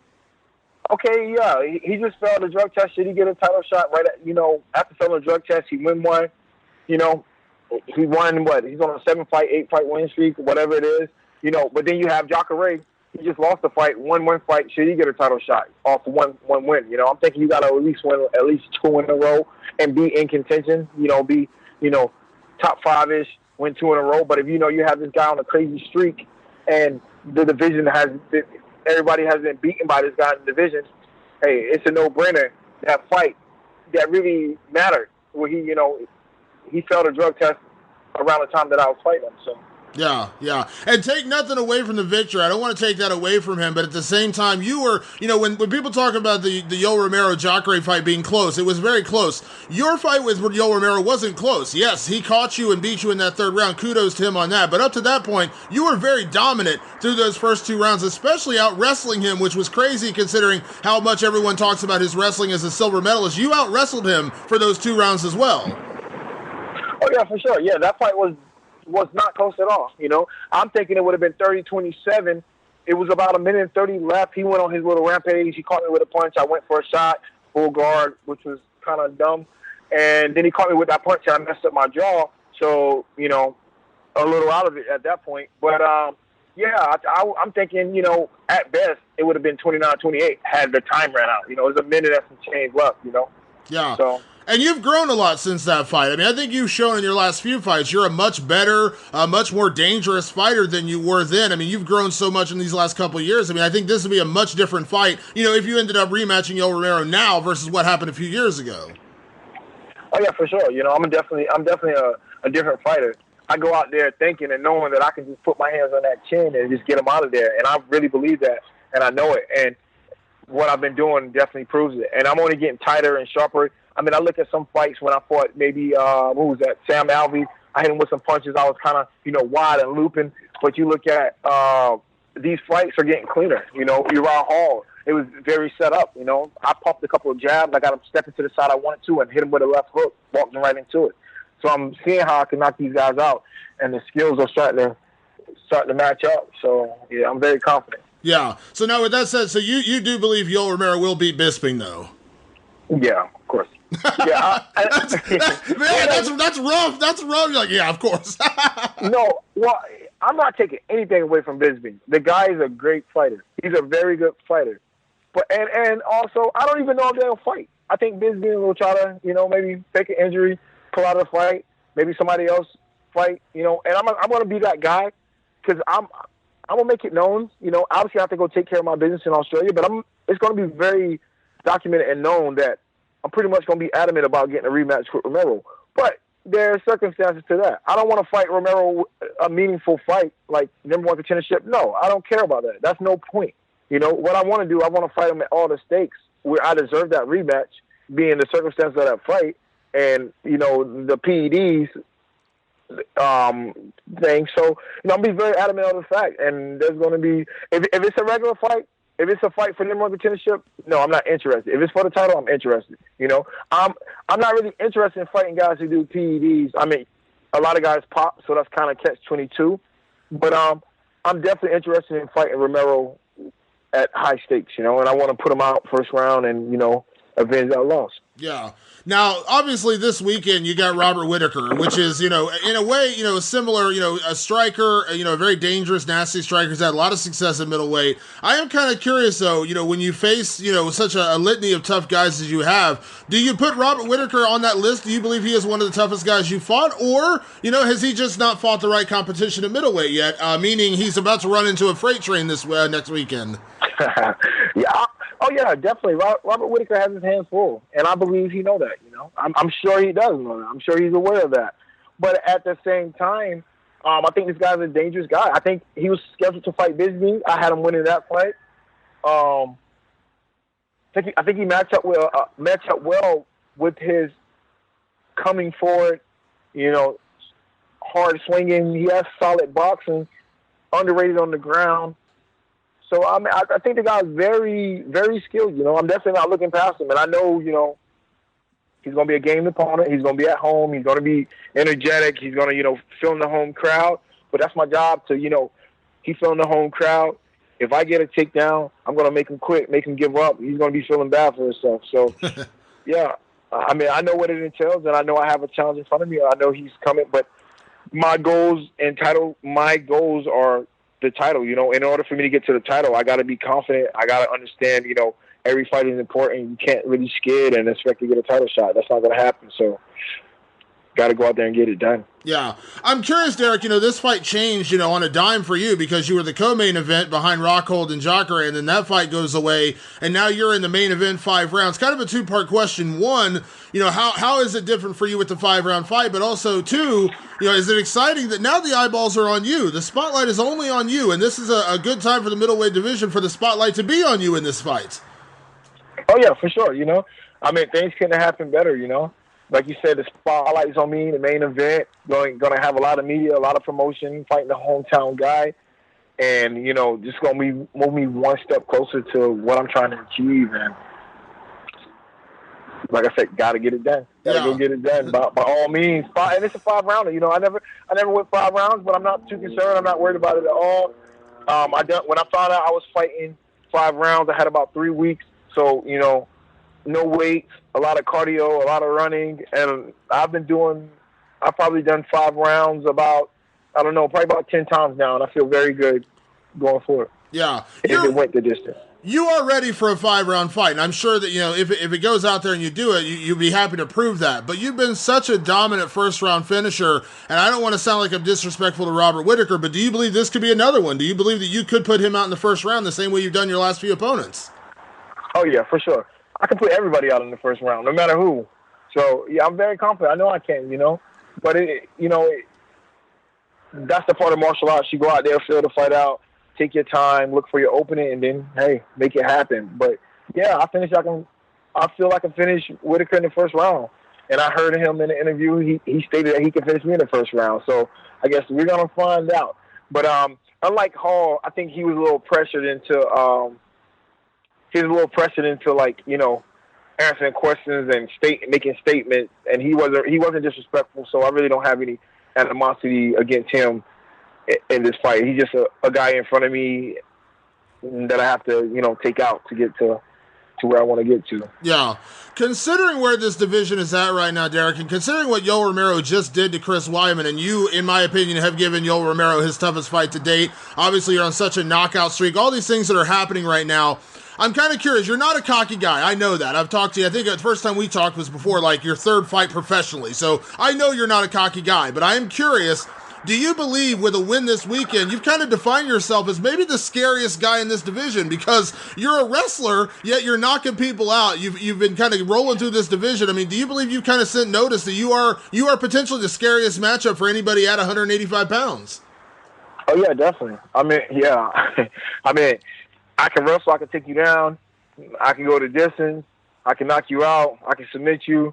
okay, yeah, he just failed a drug test. Should he get a title shot right at, after failing a drug test, he win one. He won what? He's on a 7-fight, 8-fight win streak, whatever it is. But then you have Jacare. He just lost the fight, won one fight. Should he get a title shot off one win? I'm thinking you got to at least win at least 2 in a row and be in contention. Be top 5-ish, win 2 in a row. But if you have this guy on a crazy streak and the division everybody has been beaten by this guy in the division, hey, it's a no-brainer. That fight that really mattered, where he failed a drug test around the time that I was fighting him. So. Yeah. And take nothing away from the victory. I don't want to take that away from him, but at the same time, you were, when people talk about the Yoel Romero-Jacare fight being close, it was very close. Your fight with Yoel Romero wasn't close. Yes, he caught you and beat you in that 3rd round. Kudos to him on that. But up to that point, you were very dominant through those first 2 rounds, especially out wrestling him, which was crazy considering how much everyone talks about his wrestling as a silver medalist. You out wrestled him for those 2 rounds as well. Oh, yeah, for sure. Yeah, that fight was not close at all. I'm thinking it would have been 30-27. It was about 1:30 left. He went on his little rampage. He caught me with a punch. I went for a shot, full guard, which was kind of dumb. And then he caught me with that punch, and I messed up my jaw. So, a little out of it at that point. But, yeah, I'm thinking, at best, it would have been 29-28 had the time ran out. It was a minute and some change left, Yeah. So. And you've grown a lot since that fight. I mean, I think you've shown in your last few fights you're a much better, much more dangerous fighter than you were then. I mean, you've grown so much in these last couple of years. I mean, I think this would be a much different fight, if you ended up rematching Yoel Romero now versus what happened a few years ago. Oh, yeah, for sure. I'm definitely a different fighter. I go out there thinking and knowing that I can just put my hands on that chin and just get him out of there. And I really believe that, and I know it. And what I've been doing definitely proves it. And I'm only getting tighter and sharper. I mean, I look at some fights when I fought maybe, who was that, Sam Alvey. I hit him with some punches. I was kind of, wide and looping. But you look at these fights are getting cleaner. Uriah Hall, it was very set up. I popped a couple of jabs. I got him stepping to the side I wanted to and hit him with a left hook, walked him right into it. So I'm seeing how I can knock these guys out, and the skills are starting to match up. So, yeah, I'm very confident. Yeah. So now with that said, so you do believe Yoel Romero will beat Bisping, though? Yeah, of course. Yeah, that's rough. That's rough. You're like, yeah, of course. No, well, I'm not taking anything away from Bisping. The guy is a great fighter. He's a very good fighter. But and also, I don't even know if they'll fight. I think Bisping will try to, maybe fake an injury, pull out of the fight, maybe somebody else fight, and I'm going to be that guy because I'm going to make it known, obviously I have to go take care of my business in Australia, but it's going to be very documented and known that I'm pretty much going to be adamant about getting a rematch with Romero. But there are circumstances to that. I don't want to fight Romero a meaningful fight like #1 contendership. No, I don't care about that. That's no point. What I want to do, I want to fight him at all the stakes where I deserve that rematch, being the circumstance of that fight and, the PEDs thing. So, I'm being very adamant on the fact. And there's going to be, if it's a regular fight, if it's a fight for #1 contendership, no, I'm not interested. If it's for the title, I'm interested. I'm not really interested in fighting guys who do PEDs. I mean, a lot of guys pop, so that's kind of catch-22. But I'm definitely interested in fighting Romero at high stakes, and I want to put him out first round and, avenge that loss. Yeah. Now, obviously, this weekend you got Robert Whittaker, which is, in a way, similar, a striker, a very dangerous, nasty striker. He's had a lot of success at middleweight. I am kind of curious, though, when you face, such a litany of tough guys as you have, do you put Robert Whittaker on that list? Do you believe he is one of the toughest guys you fought? Or, has he just not fought the right competition at middleweight yet, meaning he's about to run into a freight train this next weekend? Yeah. Oh, yeah, definitely. Robert Whittaker has his hands full, and I believe he knows that, I'm sure he does know that. I'm sure he's aware of that. But at the same time, I think this guy's a dangerous guy. I think he was scheduled to fight Bisping. I had him winning that fight. I think he matched up well with his coming forward, hard swinging. He has solid boxing, underrated on the ground. So, I think the guy's very, very skilled. I'm definitely not looking past him. And I know, he's going to be a game opponent. He's going to be at home. He's going to be energetic. He's going to, fill in the home crowd. But that's my job to, he's filling the home crowd. If I get a takedown, I'm going to make him quit, make him give up. He's going to be feeling bad for himself. So, yeah. I know what it entails, and I know I have a challenge in front of me. I know he's coming. But my goals are the title. In order for me to get to the title, I got to be confident. I got to understand, every fight is important. You can't really skid and expect to get a title shot. That's not going to happen. So, got to go out there and get it done. Yeah. I'm curious, Derek, this fight changed, on a dime for you because you were the co-main event behind Rockhold and Jacare, and then that fight goes away, and now you're in the main event 5 rounds. Kind of a two-part question. One, how is it different for you with the 5-round fight? But also, two, is it exciting that now the eyeballs are on you? The spotlight is only on you, and this is a good time for the middleweight division for the spotlight to be on you in this fight. Oh, yeah, for sure, things couldn't have happened better, Like you said, the spotlight's on me, the main event, going to have a lot of media, a lot of promotion, fighting the hometown guy, and, just going to move me one step closer to what I'm trying to achieve. And like I said, got to get it done. Got to go get it done by all means. And it's a 5-rounder. I never went 5 rounds, but I'm not too concerned. I'm not worried about it at all. When I found out I was fighting 5 rounds, I had about 3 weeks. So, no weights, a lot of cardio, a lot of running, and I've probably done 5 rounds probably about 10 times now, and I feel very good going forward. Yeah. If it went the distance. You are ready for a 5-round fight, and I'm sure that, if it goes out there and you do it, you'll be happy to prove that. But you've been such a dominant first-round finisher, and I don't want to sound like I'm disrespectful to Robert Whittaker, but do you believe this could be another one? Do you believe that you could put him out in the first round the same way you've done your last few opponents? Oh, yeah, for sure. I can put everybody out in the first round, no matter who. So, yeah, I'm very confident. I know I can, But, that's the part of martial arts. You go out there, feel the fight out, take your time, look for your opening, and then, hey, make it happen. But, yeah, I feel like I can finish Whittaker in the first round. And I heard him in the interview. He stated that he can finish me in the first round. So, I guess we're going to find out. But unlike Hall, I think he was a little pressured into answering questions and making statements, and he wasn't disrespectful. So I really don't have any animosity against him in this fight. He's just a guy in front of me that I have to take out to get to to where I want to get to. Yeah. Considering where this division is at right now, Derek, and considering what Yoel Romero just did to Chris Weidman, and you, in my opinion, have given Yoel Romero his toughest fight to date. Obviously, you're on such a knockout streak. All these things that are happening right now, I'm kind of curious. You're not a cocky guy. I know that. I've talked to you. I think the first time we talked was before, like, your third fight professionally. So I know you're not a cocky guy, but I am curious. Do you believe with a win this weekend, you've kind of defined yourself as maybe the scariest guy in this division because you're a wrestler, yet you're knocking people out. You've been kind of rolling through this division. I mean, do you believe you kind of sent notice that you are potentially the scariest matchup for anybody at 185 pounds? Oh, yeah, definitely. I mean, yeah. I mean, I can wrestle. I can take you down. I can go the distance. I can knock you out. I can submit you.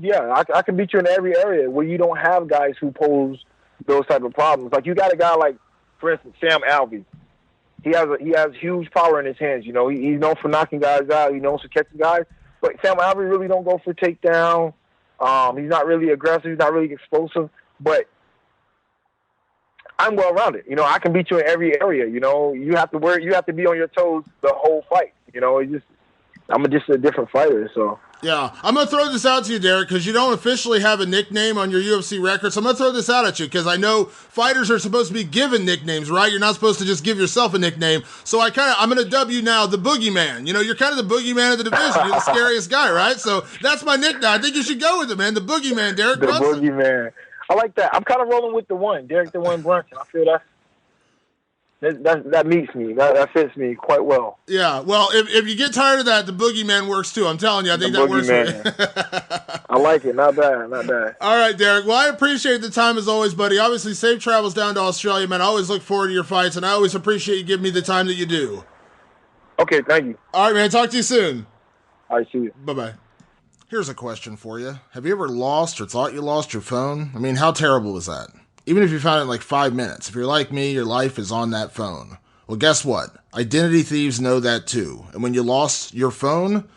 Yeah, I can beat you in every area where you don't have guys who pose those type of problems. Like, you got a guy like, for instance, Sam Alvey. He has huge power in his hands. You know, he's known for knocking guys out. He's known for catching guys. But Sam Alvey really don't go for takedown. He's not really aggressive. He's not really explosive. But I'm well-rounded. You know, I can beat you in every area. You know, you have to be on your toes the whole fight. You know, I'm just a different fighter, so. Yeah, I'm going to throw this out to you, Derek, because you don't officially have a nickname on your UFC record. So I'm going to throw this out at you because I know fighters are supposed to be given nicknames, right? You're not supposed to just give yourself a nickname. So I'm going to dub you now the Boogeyman. You know, you're kind of the Boogeyman of the division. You're the scariest guy, right? So that's my nickname. I think you should go with it, man. The Boogeyman, Derek Brunson. The Boogeyman. I like that. I'm kind of rolling with the one, Derek the One Brunson. I feel that meets me. That fits me quite well. Yeah, well, if you get tired of that, the Boogeyman works too. I'm telling you, I think that works for you. I like it. Not bad. All right, Derek. Well, I appreciate the time as always, buddy. Obviously, safe travels down to Australia, man. I always look forward to your fights, and I always appreciate you giving me the time that you do. Okay, thank you. All right, man. Talk to you soon. All right, see you. Bye-bye. Here's a question for you. Have you ever lost or thought you lost your phone? I mean, how terrible is that? Even if you found it in like 5 minutes. If you're like me, your life is on that phone. Well, guess what? Identity thieves know that too. And when you lost your phone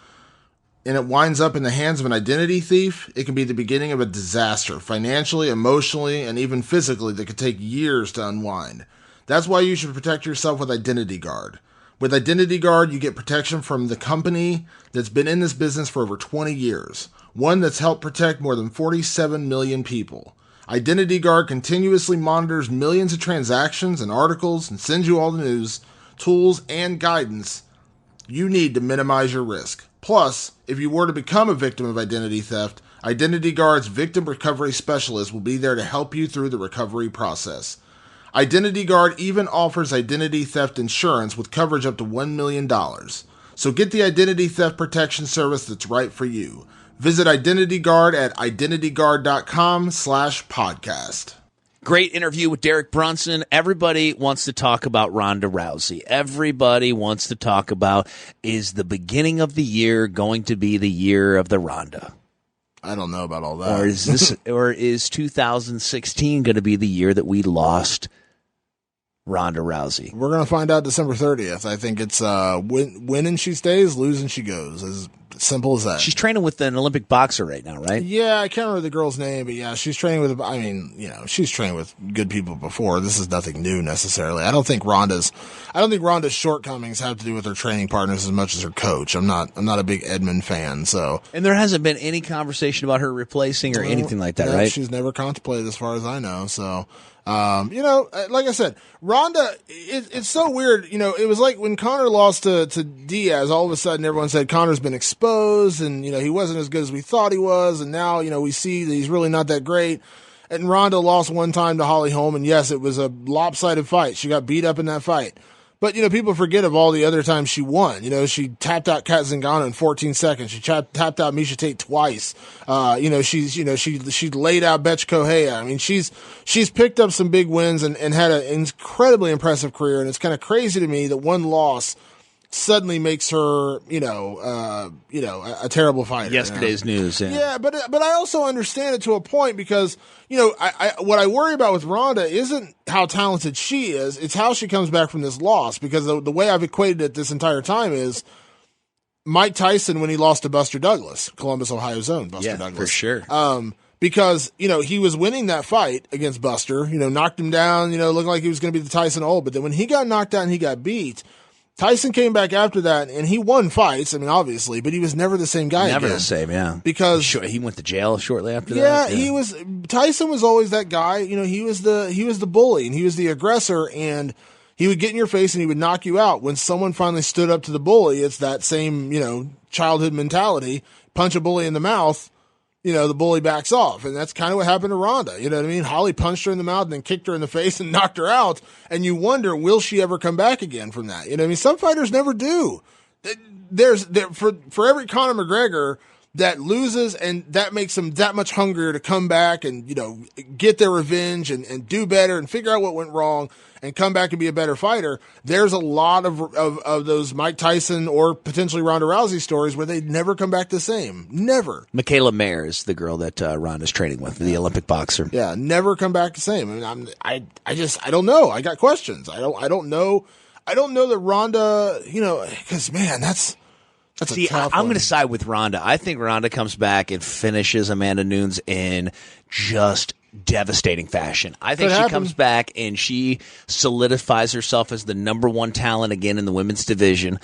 and it winds up in the hands of an identity thief, it can be the beginning of a disaster, financially, emotionally, and even physically that could take years to unwind. That's why you should protect yourself with Identity Guard. With Identity Guard, you get protection from the company that's been in this business for over 20 years. One that's helped protect more than 47 million people. Identity Guard continuously monitors millions of transactions and articles and sends you all the news, tools, and guidance you need to minimize your risk. Plus, if you were to become a victim of identity theft, Identity Guard's victim recovery specialist will be there to help you through the recovery process. Identity Guard even offers identity theft insurance with coverage up to $1 million. So get the identity theft protection service that's right for you. Visit Identity Guard at identityguard.com/podcast. Great interview with Derek Brunson. Everybody wants to talk about Ronda Rousey. Everybody wants to talk about, is the beginning of the year going to be the year of the Ronda? I don't know about all that. Or is 2016 going to be the year that we lost Ronda Rousey? We're going to find out December 30th. I think it's winning she stays, losing she goes. As simple as that. She's training with an Olympic boxer right now, right? Yeah, I can't remember the girl's name, but yeah, she's training with, I mean, you know, she's trained with good people before. This is nothing new necessarily. I don't think Ronda's shortcomings have to do with her training partners as much as her coach. I'm not a big Edmund fan, so. And there hasn't been any conversation about her replacing or anything like that, right? She's never contemplated as far as I know, so. You know, like I said, Ronda, it's so weird. You know, it was like when Conor lost to Diaz, all of a sudden everyone said Conor's been exposed and, you know, he wasn't as good as we thought he was. And now, you know, we see that he's really not that great. And Ronda lost one time to Holly Holm. And yes, it was a lopsided fight. She got beat up in that fight. But, you know, people forget of all the other times she won. You know, she tapped out Kat Zingano in 14 seconds. She tapped out Miesha Tate twice. She laid out Betch Kohea. I mean, she's picked up some big wins and had an incredibly impressive career. And it's kind of crazy to me that one loss suddenly makes her, a terrible fighter. Yesterday's news. Yeah, but I also understand it to a point because, you know, what I worry about with Ronda isn't how talented she is, it's how she comes back from this loss, because the way I've equated it this entire time is Mike Tyson when he lost to Buster Douglas, Columbus, Ohio's own Buster Douglas. For sure. Because, you know, he was winning that fight against Buster, you know, knocked him down, you know, looking like he was going to be the Tyson old, but then when he got knocked out and he got beat, Tyson came back after that, and he won fights. I mean, obviously, but he was never the same guy. Never again. the same, yeah. Because he went to jail shortly after that. Yeah, he was. Tyson was always that guy. You know, he was the bully and he was the aggressor, and he would get in your face and he would knock you out. When someone finally stood up to the bully, it's that same childhood mentality. Punch a bully in the mouth. The bully backs off. And that's kind of what happened to Ronda. You know what I mean? Holly punched her in the mouth and then kicked her in the face and knocked her out. And you wonder, will she ever come back again from that? You know what I mean? Some fighters never do. For every Conor McGregor that loses, and that makes them that much hungrier to come back and, get their revenge and do better and figure out what went wrong and come back and be a better fighter. There's a lot of those Mike Tyson or potentially Ronda Rousey stories where they never come back the same. Never. Michaela Mayer is the girl that Ronda's training with, the Olympic boxer. Yeah, never come back the same. I mean, I don't know. I got questions. I don't know. I don't know that Ronda, because man, that's See, a tough I'm one. going to side with Ronda. I think Ronda comes back and finishes Amanda Nunes in just devastating fashion. I think she comes back and she solidifies herself as the number one talent again in the women's division,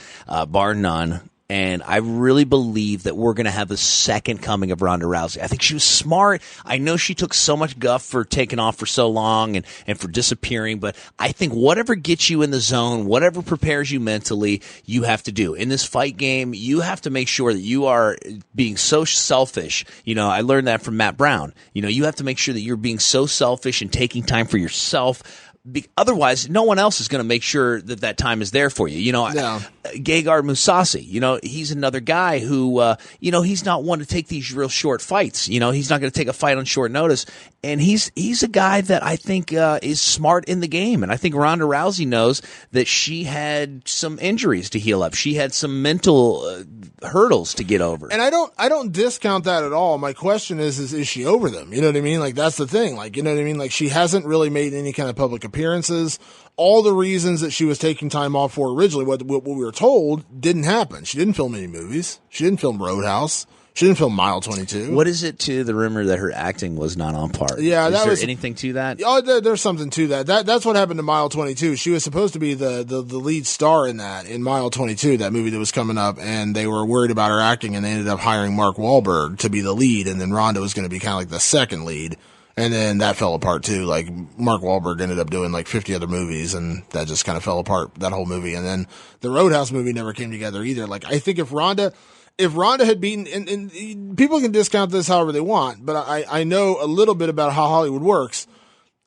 bar none. And I really believe that we're going to have the second coming of Ronda Rousey. I think she was smart. I know she took so much guff for taking off for so long and for disappearing, but I think whatever gets you in the zone, whatever prepares you mentally, you have to do. In this fight game, you have to make sure that you are being so selfish. I learned that from Matt Brown. You have to make sure that you're being so selfish and taking time for yourself. Otherwise, no one else is going to make sure that time is there for you. Gegard Mousasi, he's another guy who, he's not one to take these real short fights. He's not going to take a fight on short notice. And he's a guy that I think is smart in the game. And I think Ronda Rousey knows that she had some injuries to heal up. She had some mental hurdles to get over. And I don't discount that at all. My question is she over them? You know what I mean? Like, that's the thing. Like, you know what I mean? Like, she hasn't really made any kind of public appearances. All the reasons that she was taking time off for originally, what we were told, didn't happen. She didn't film any movies. She didn't film Roadhouse. She didn't film Mile 22. What is it to the rumor that her acting was not on par? Yeah, is there anything to that? Oh, there's something to that. That's what happened to Mile 22. She was supposed to be the lead star in Mile 22, that movie that was coming up, and they were worried about her acting, and they ended up hiring Mark Wahlberg to be the lead, and then Ronda was going to be kind of like the second lead. And then that fell apart too. Like, Mark Wahlberg ended up doing like 50 other movies, and that just kind of fell apart, that whole movie. And then the Roadhouse movie never came together either. Like, I think if Ronda had beaten, and people can discount this however they want, but I know a little bit about how Hollywood works.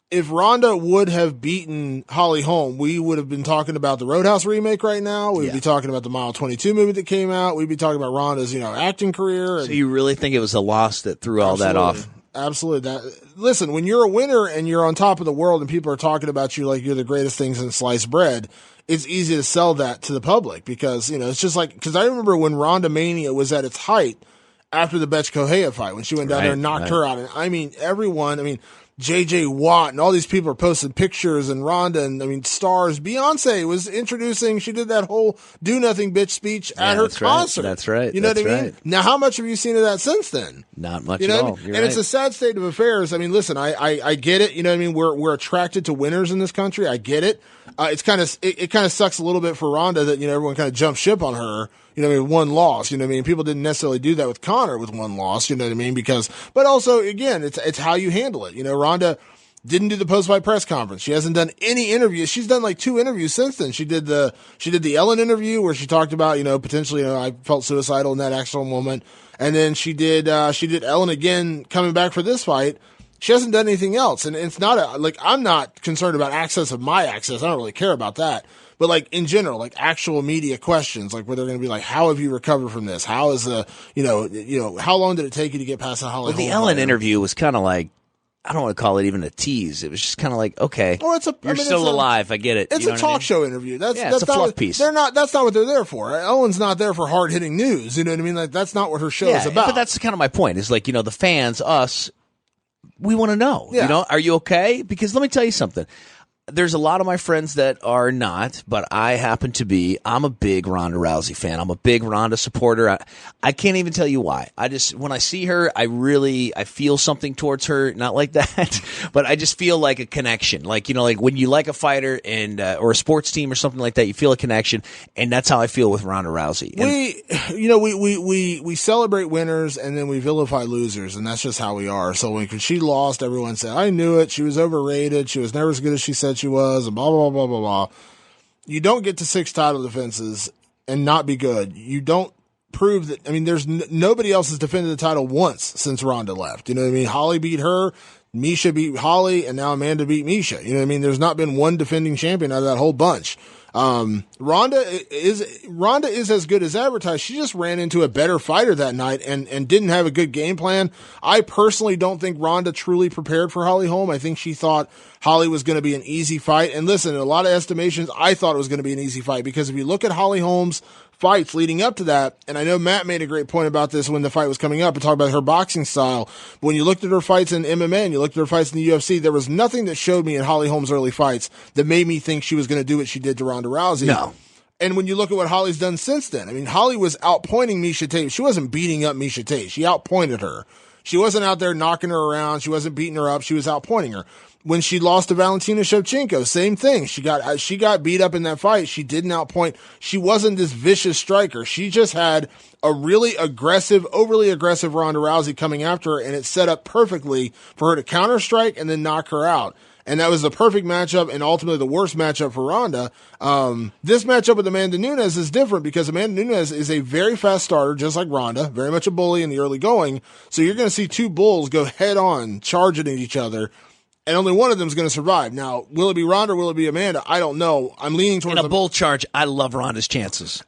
If Ronda would have beaten Holly Holm, we would have been talking about the Roadhouse remake right now. We'd be talking about the Mile 22 movie that came out. We'd be talking about Ronda's, acting career. So you really think it was a loss that threw all that off? Absolutely. Listen, when you're a winner and you're on top of the world and people are talking about you like you're the greatest things in sliced bread, it's easy to sell that to the public because, it's just like, because I remember when Ronda Mania was at its height after the Betch Correia fight, when she went down there and knocked her out. And everyone, JJ Watt and all these people are posting pictures, and Ronda and stars. Beyonce was introducing, she did that whole do nothing bitch speech at her concert. That's right. You know what I mean? Right. Now, how much have you seen of that since then? Not much at all. And it's a sad state of affairs. Listen, I get it. You know what I mean? We're attracted to winners in this country. I get it. It kind of sucks a little bit for Ronda that, everyone kind of jumped ship on her. One loss, people didn't necessarily do that with Conor with one loss, but also, again, it's how you handle it. Ronda didn't do the post-fight press conference. She hasn't done any interviews. She's done like 2 interviews since then. She did the Ellen interview where she talked about, potentially, I felt suicidal in that actual moment. And then she did Ellen again coming back for this fight. She hasn't done anything else. And it's not I'm not concerned about access of my access. I don't really care about that. But like in general, like actual media questions, like where they're going to be like, how have you recovered from this? How is how long did it take you to get past the Holly? Well, the Ellen interview was kind of like, I don't want to call it even a tease. It was just kind of like, okay, you're still alive. I get it. It's a talk show interview. That's a fluff piece. That's not what they're there for. Ellen's not there for hard hitting news. You know what I mean? Like, that's not what her show is about. But that's kind of my point. Is like, the fans, us, we want to know. Yeah. Are you okay? Because let me tell you something. there's a lot of my friends that are not, but I happen to be. I'm a big Ronda Rousey fan. I'm a big Ronda supporter. I can't even tell you why. When I see her, I feel something towards her. Not like that, but I just feel like a connection. Like, like when you like a fighter and or a sports team or something like that, you feel a connection, and that's how I feel with Ronda Rousey. We celebrate winners and then we vilify losers, and that's just how we are. So when she lost, everyone said, "I knew it. She was overrated. She was never as good as she said she was," and blah, blah, blah, blah, blah. You don't get to 6 title defenses and not be good. You don't prove that. I mean, there's nobody else has defended the title once since Ronda left. You know what I mean? Holly beat her, Misha beat Holly, and now Amanda beat Misha. You know what I mean? There's not been one defending champion out of that whole bunch. Ronda is as good as advertised. She just ran into a better fighter that night and didn't have a good game plan. I personally don't think Ronda truly prepared for Holly Holm. I think she thought Holly was going to be an easy fight. And listen, in a lot of estimations, I thought it was going to be an easy fight because if you look at Holly Holm's fights leading up to that, and I know Matt made a great point about this when the fight was coming up and talked about her boxing style. But when you looked at her fights in MMA and you looked at her fights in the UFC, there was nothing that showed me in Holly Holm's early fights that made me think she was going to do what she did to Ronda Rousey. No. And when you look at what Holly's done since then, I mean, Holly was outpointing Misha Tate. She wasn't beating up Misha Tate. She outpointed her. She wasn't out there knocking her around. She wasn't beating her up. She was outpointing her. When she lost to Valentina Shevchenko, same thing. She got beat up in that fight. She didn't outpoint. She wasn't this vicious striker. She just had a really aggressive, overly aggressive Ronda Rousey coming after her, and it set up perfectly for her to counter strike and then knock her out. And that was the perfect matchup and ultimately the worst matchup for Ronda. This matchup with Amanda Nunes is different because Amanda Nunes is a very fast starter, just like Ronda, very much a bully in the early going. So you're going to see two bulls go head on, charging at each other. And only one of them is going to survive. Now, will it be Ronda or will it be Amanda? I don't know. I'm leaning towards in a bull charge. I love Ronda's chances.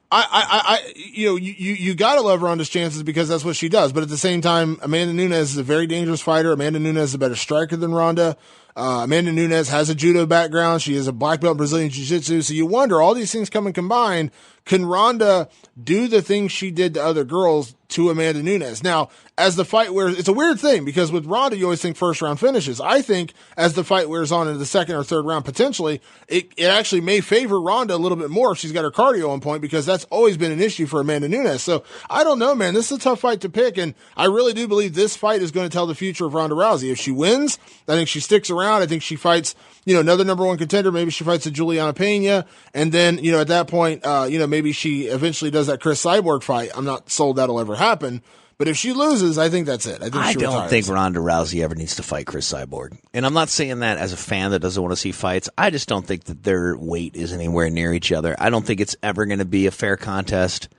You gotta love Ronda's chances because that's what she does. But at the same time, Amanda Nunes is a very dangerous fighter. Amanda Nunes is a better striker than Ronda. Amanda Nunes has a judo background. She is a black belt in Brazilian Jiu-Jitsu. So you wonder, all these things coming combined, can Ronda do the things she did to other girls to Amanda Nunes? Now, as the fight wears, it's a weird thing because with Ronda, you always think first round finishes. I think as the fight wears on into the second or third round, potentially, it actually may favor Ronda a little bit more if she's got her cardio on point because that's always been an issue for Amanda Nunes. So I don't know, man. This is a tough fight to pick, and I really do believe this fight is going to tell the future of Ronda Rousey. If she wins, I think she sticks around. I think she fights, another number one contender. Maybe she fights a Juliana Pena, and then, at that point, maybe she eventually does that Chris Cyborg fight. I'm not sold that'll ever happen. But if she loses, I think that's it. I don't think Ronda Rousey ever needs to fight Chris Cyborg. And I'm not saying that as a fan that doesn't want to see fights. I just don't think that their weight is anywhere near each other. I don't think it's ever going to be a fair contest,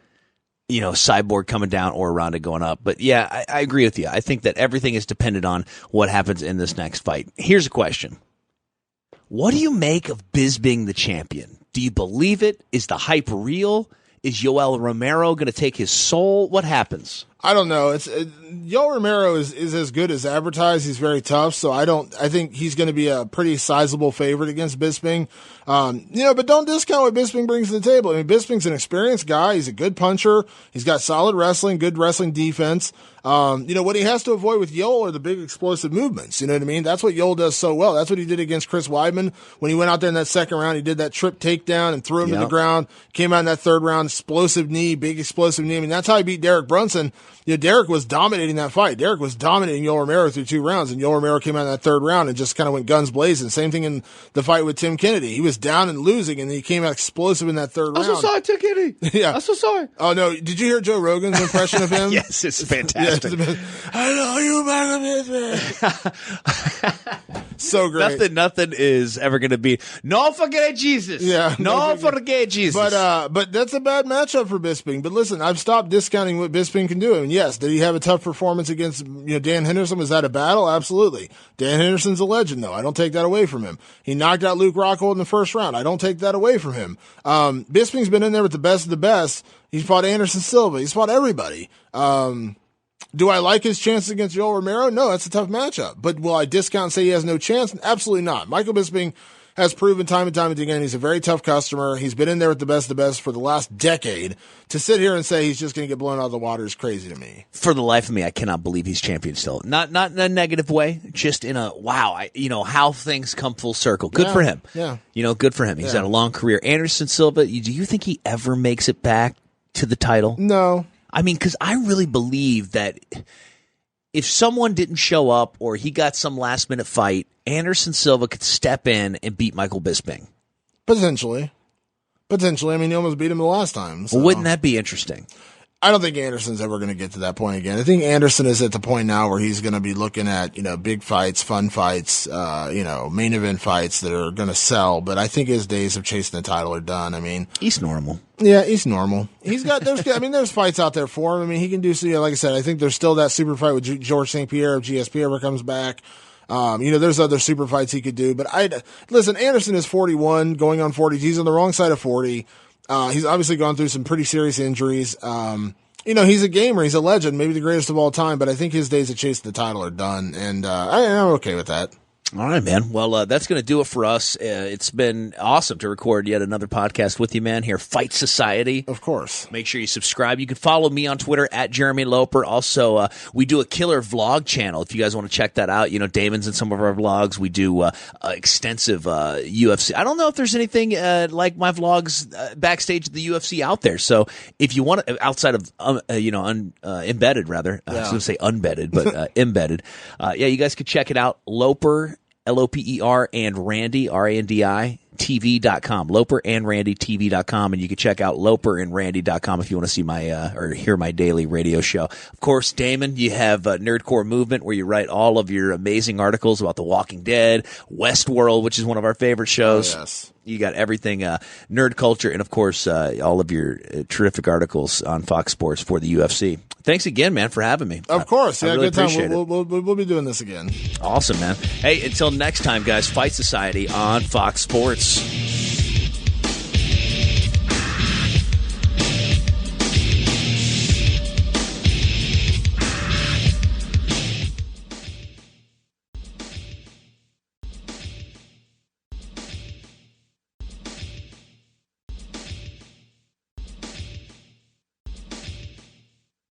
Cyborg coming down or Ronda going up. But yeah, I agree with you. I think that everything is dependent on what happens in this next fight. Here's a question. What do you make of Bisping the champion? Do you believe it? Is the hype real? Is Yoel Romero going to take his soul? What happens? I don't know. Yoel Romero is as good as advertised. He's very tough, so I think he's going to be a pretty sizable favorite against Bisping. But don't discount what Bisping brings to the table. I mean, Bisping's an experienced guy. He's a good puncher. He's got solid wrestling, good wrestling defense. What he has to avoid with Yoel are the big explosive movements. You know what I mean? That's what Yoel does so well. That's what he did against Chris Weidman. When he went out there in that second round, he did that trip takedown and threw him to the ground. Came out in that third round, explosive knee, big explosive knee. I mean, that's how he beat Derek Brunson. Derek was dominating that fight. Derek was dominating Yoel Romero through 2 rounds, and Yoel Romero came out in that third round and just kind of went guns blazing. Same thing in the fight with Tim Kennedy. He was down and losing, and he came out explosive in that third round. I'm so sorry, Tim Kennedy. Yeah. I'm so sorry. Oh, no. Did you hear Joe Rogan's impression of him? Yes, it's fantastic. I know you man. So great. Nothing is ever going to be. No forget Jesus. Yeah. No forget Jesus. But that's a bad matchup for Bisping. But listen, I've stopped discounting what Bisping can do. I mean, yes, did he have a tough performance against Dan Henderson? Was that a battle? Absolutely. Dan Henderson's a legend, though. I don't take that away from him. He knocked out Luke Rockhold in the first round. I don't take that away from him. Bisping's been in there with the best of the best. He's fought Anderson Silva. He's fought everybody. Do I like his chances against Yoel Romero? No, that's a tough matchup. But will I discount and say he has no chance? Absolutely not. Michael Bisping has proven time and time again he's a very tough customer. He's been in there with the best of the best for the last decade. To sit here and say he's just going to get blown out of the water is crazy to me. For the life of me, I cannot believe he's champion still. Not in a negative way, just in a wow. How things come full circle. Good for him. Yeah. Good for him. He's had a long career. Anderson Silva, do you think he ever makes it back to the title? No. I mean, because I really believe that if someone didn't show up or he got some last-minute fight, Anderson Silva could step in and beat Michael Bisping. Potentially. I mean, he almost beat him the last time. So. Well, wouldn't that be interesting? I don't think Anderson's ever going to get to that point again. I think Anderson is at the point now where he's going to be looking at, big fights, fun fights, main event fights that are going to sell. But I think his days of chasing the title are done. I mean, he's normal. Yeah, he's normal. There's fights out there for him. I mean, he can do, like I said, I think there's still that super fight with George St. Pierre if GSP ever comes back. There's other super fights he could do, but listen, Anderson is 41 going on 40. He's on the wrong side of 40. He's obviously gone through some pretty serious injuries. He's a gamer. He's a legend, maybe the greatest of all time, but I think his days of chasing the title are done, and I'm okay with that. All right, man. Well, that's going to do it for us. It's been awesome to record yet another podcast with you, man, here, Fight Society. Of course. Make sure you subscribe. You can follow me on Twitter at Jeremy Loper. Also, we do a killer vlog channel if you guys want to check that out. Damon's in some of our vlogs. We do extensive UFC. I don't know if there's anything like my vlogs backstage at the UFC out there. So if you want to, outside of, embedded, rather. I was going to say unbedded, but embedded. You guys could check it out. Loper, Loper, and Randy, Randi, TV.com, LoperandRandyTV.com, and you can check out LoperandRandy.com if you want to see my or hear my daily radio show. Of course, Damon, you have Nerdcore Movement, where you write all of your amazing articles about The Walking Dead, Westworld, which is one of our favorite shows. Oh, yes. You got everything nerd culture, and of course all of your terrific articles on Fox Sports for the UFC. Thanks again, man, for having me. Of course. I really good time. Appreciate it. We'll be doing this again. Awesome, man. Hey, until next time, guys, Fight Society on Fox Sports.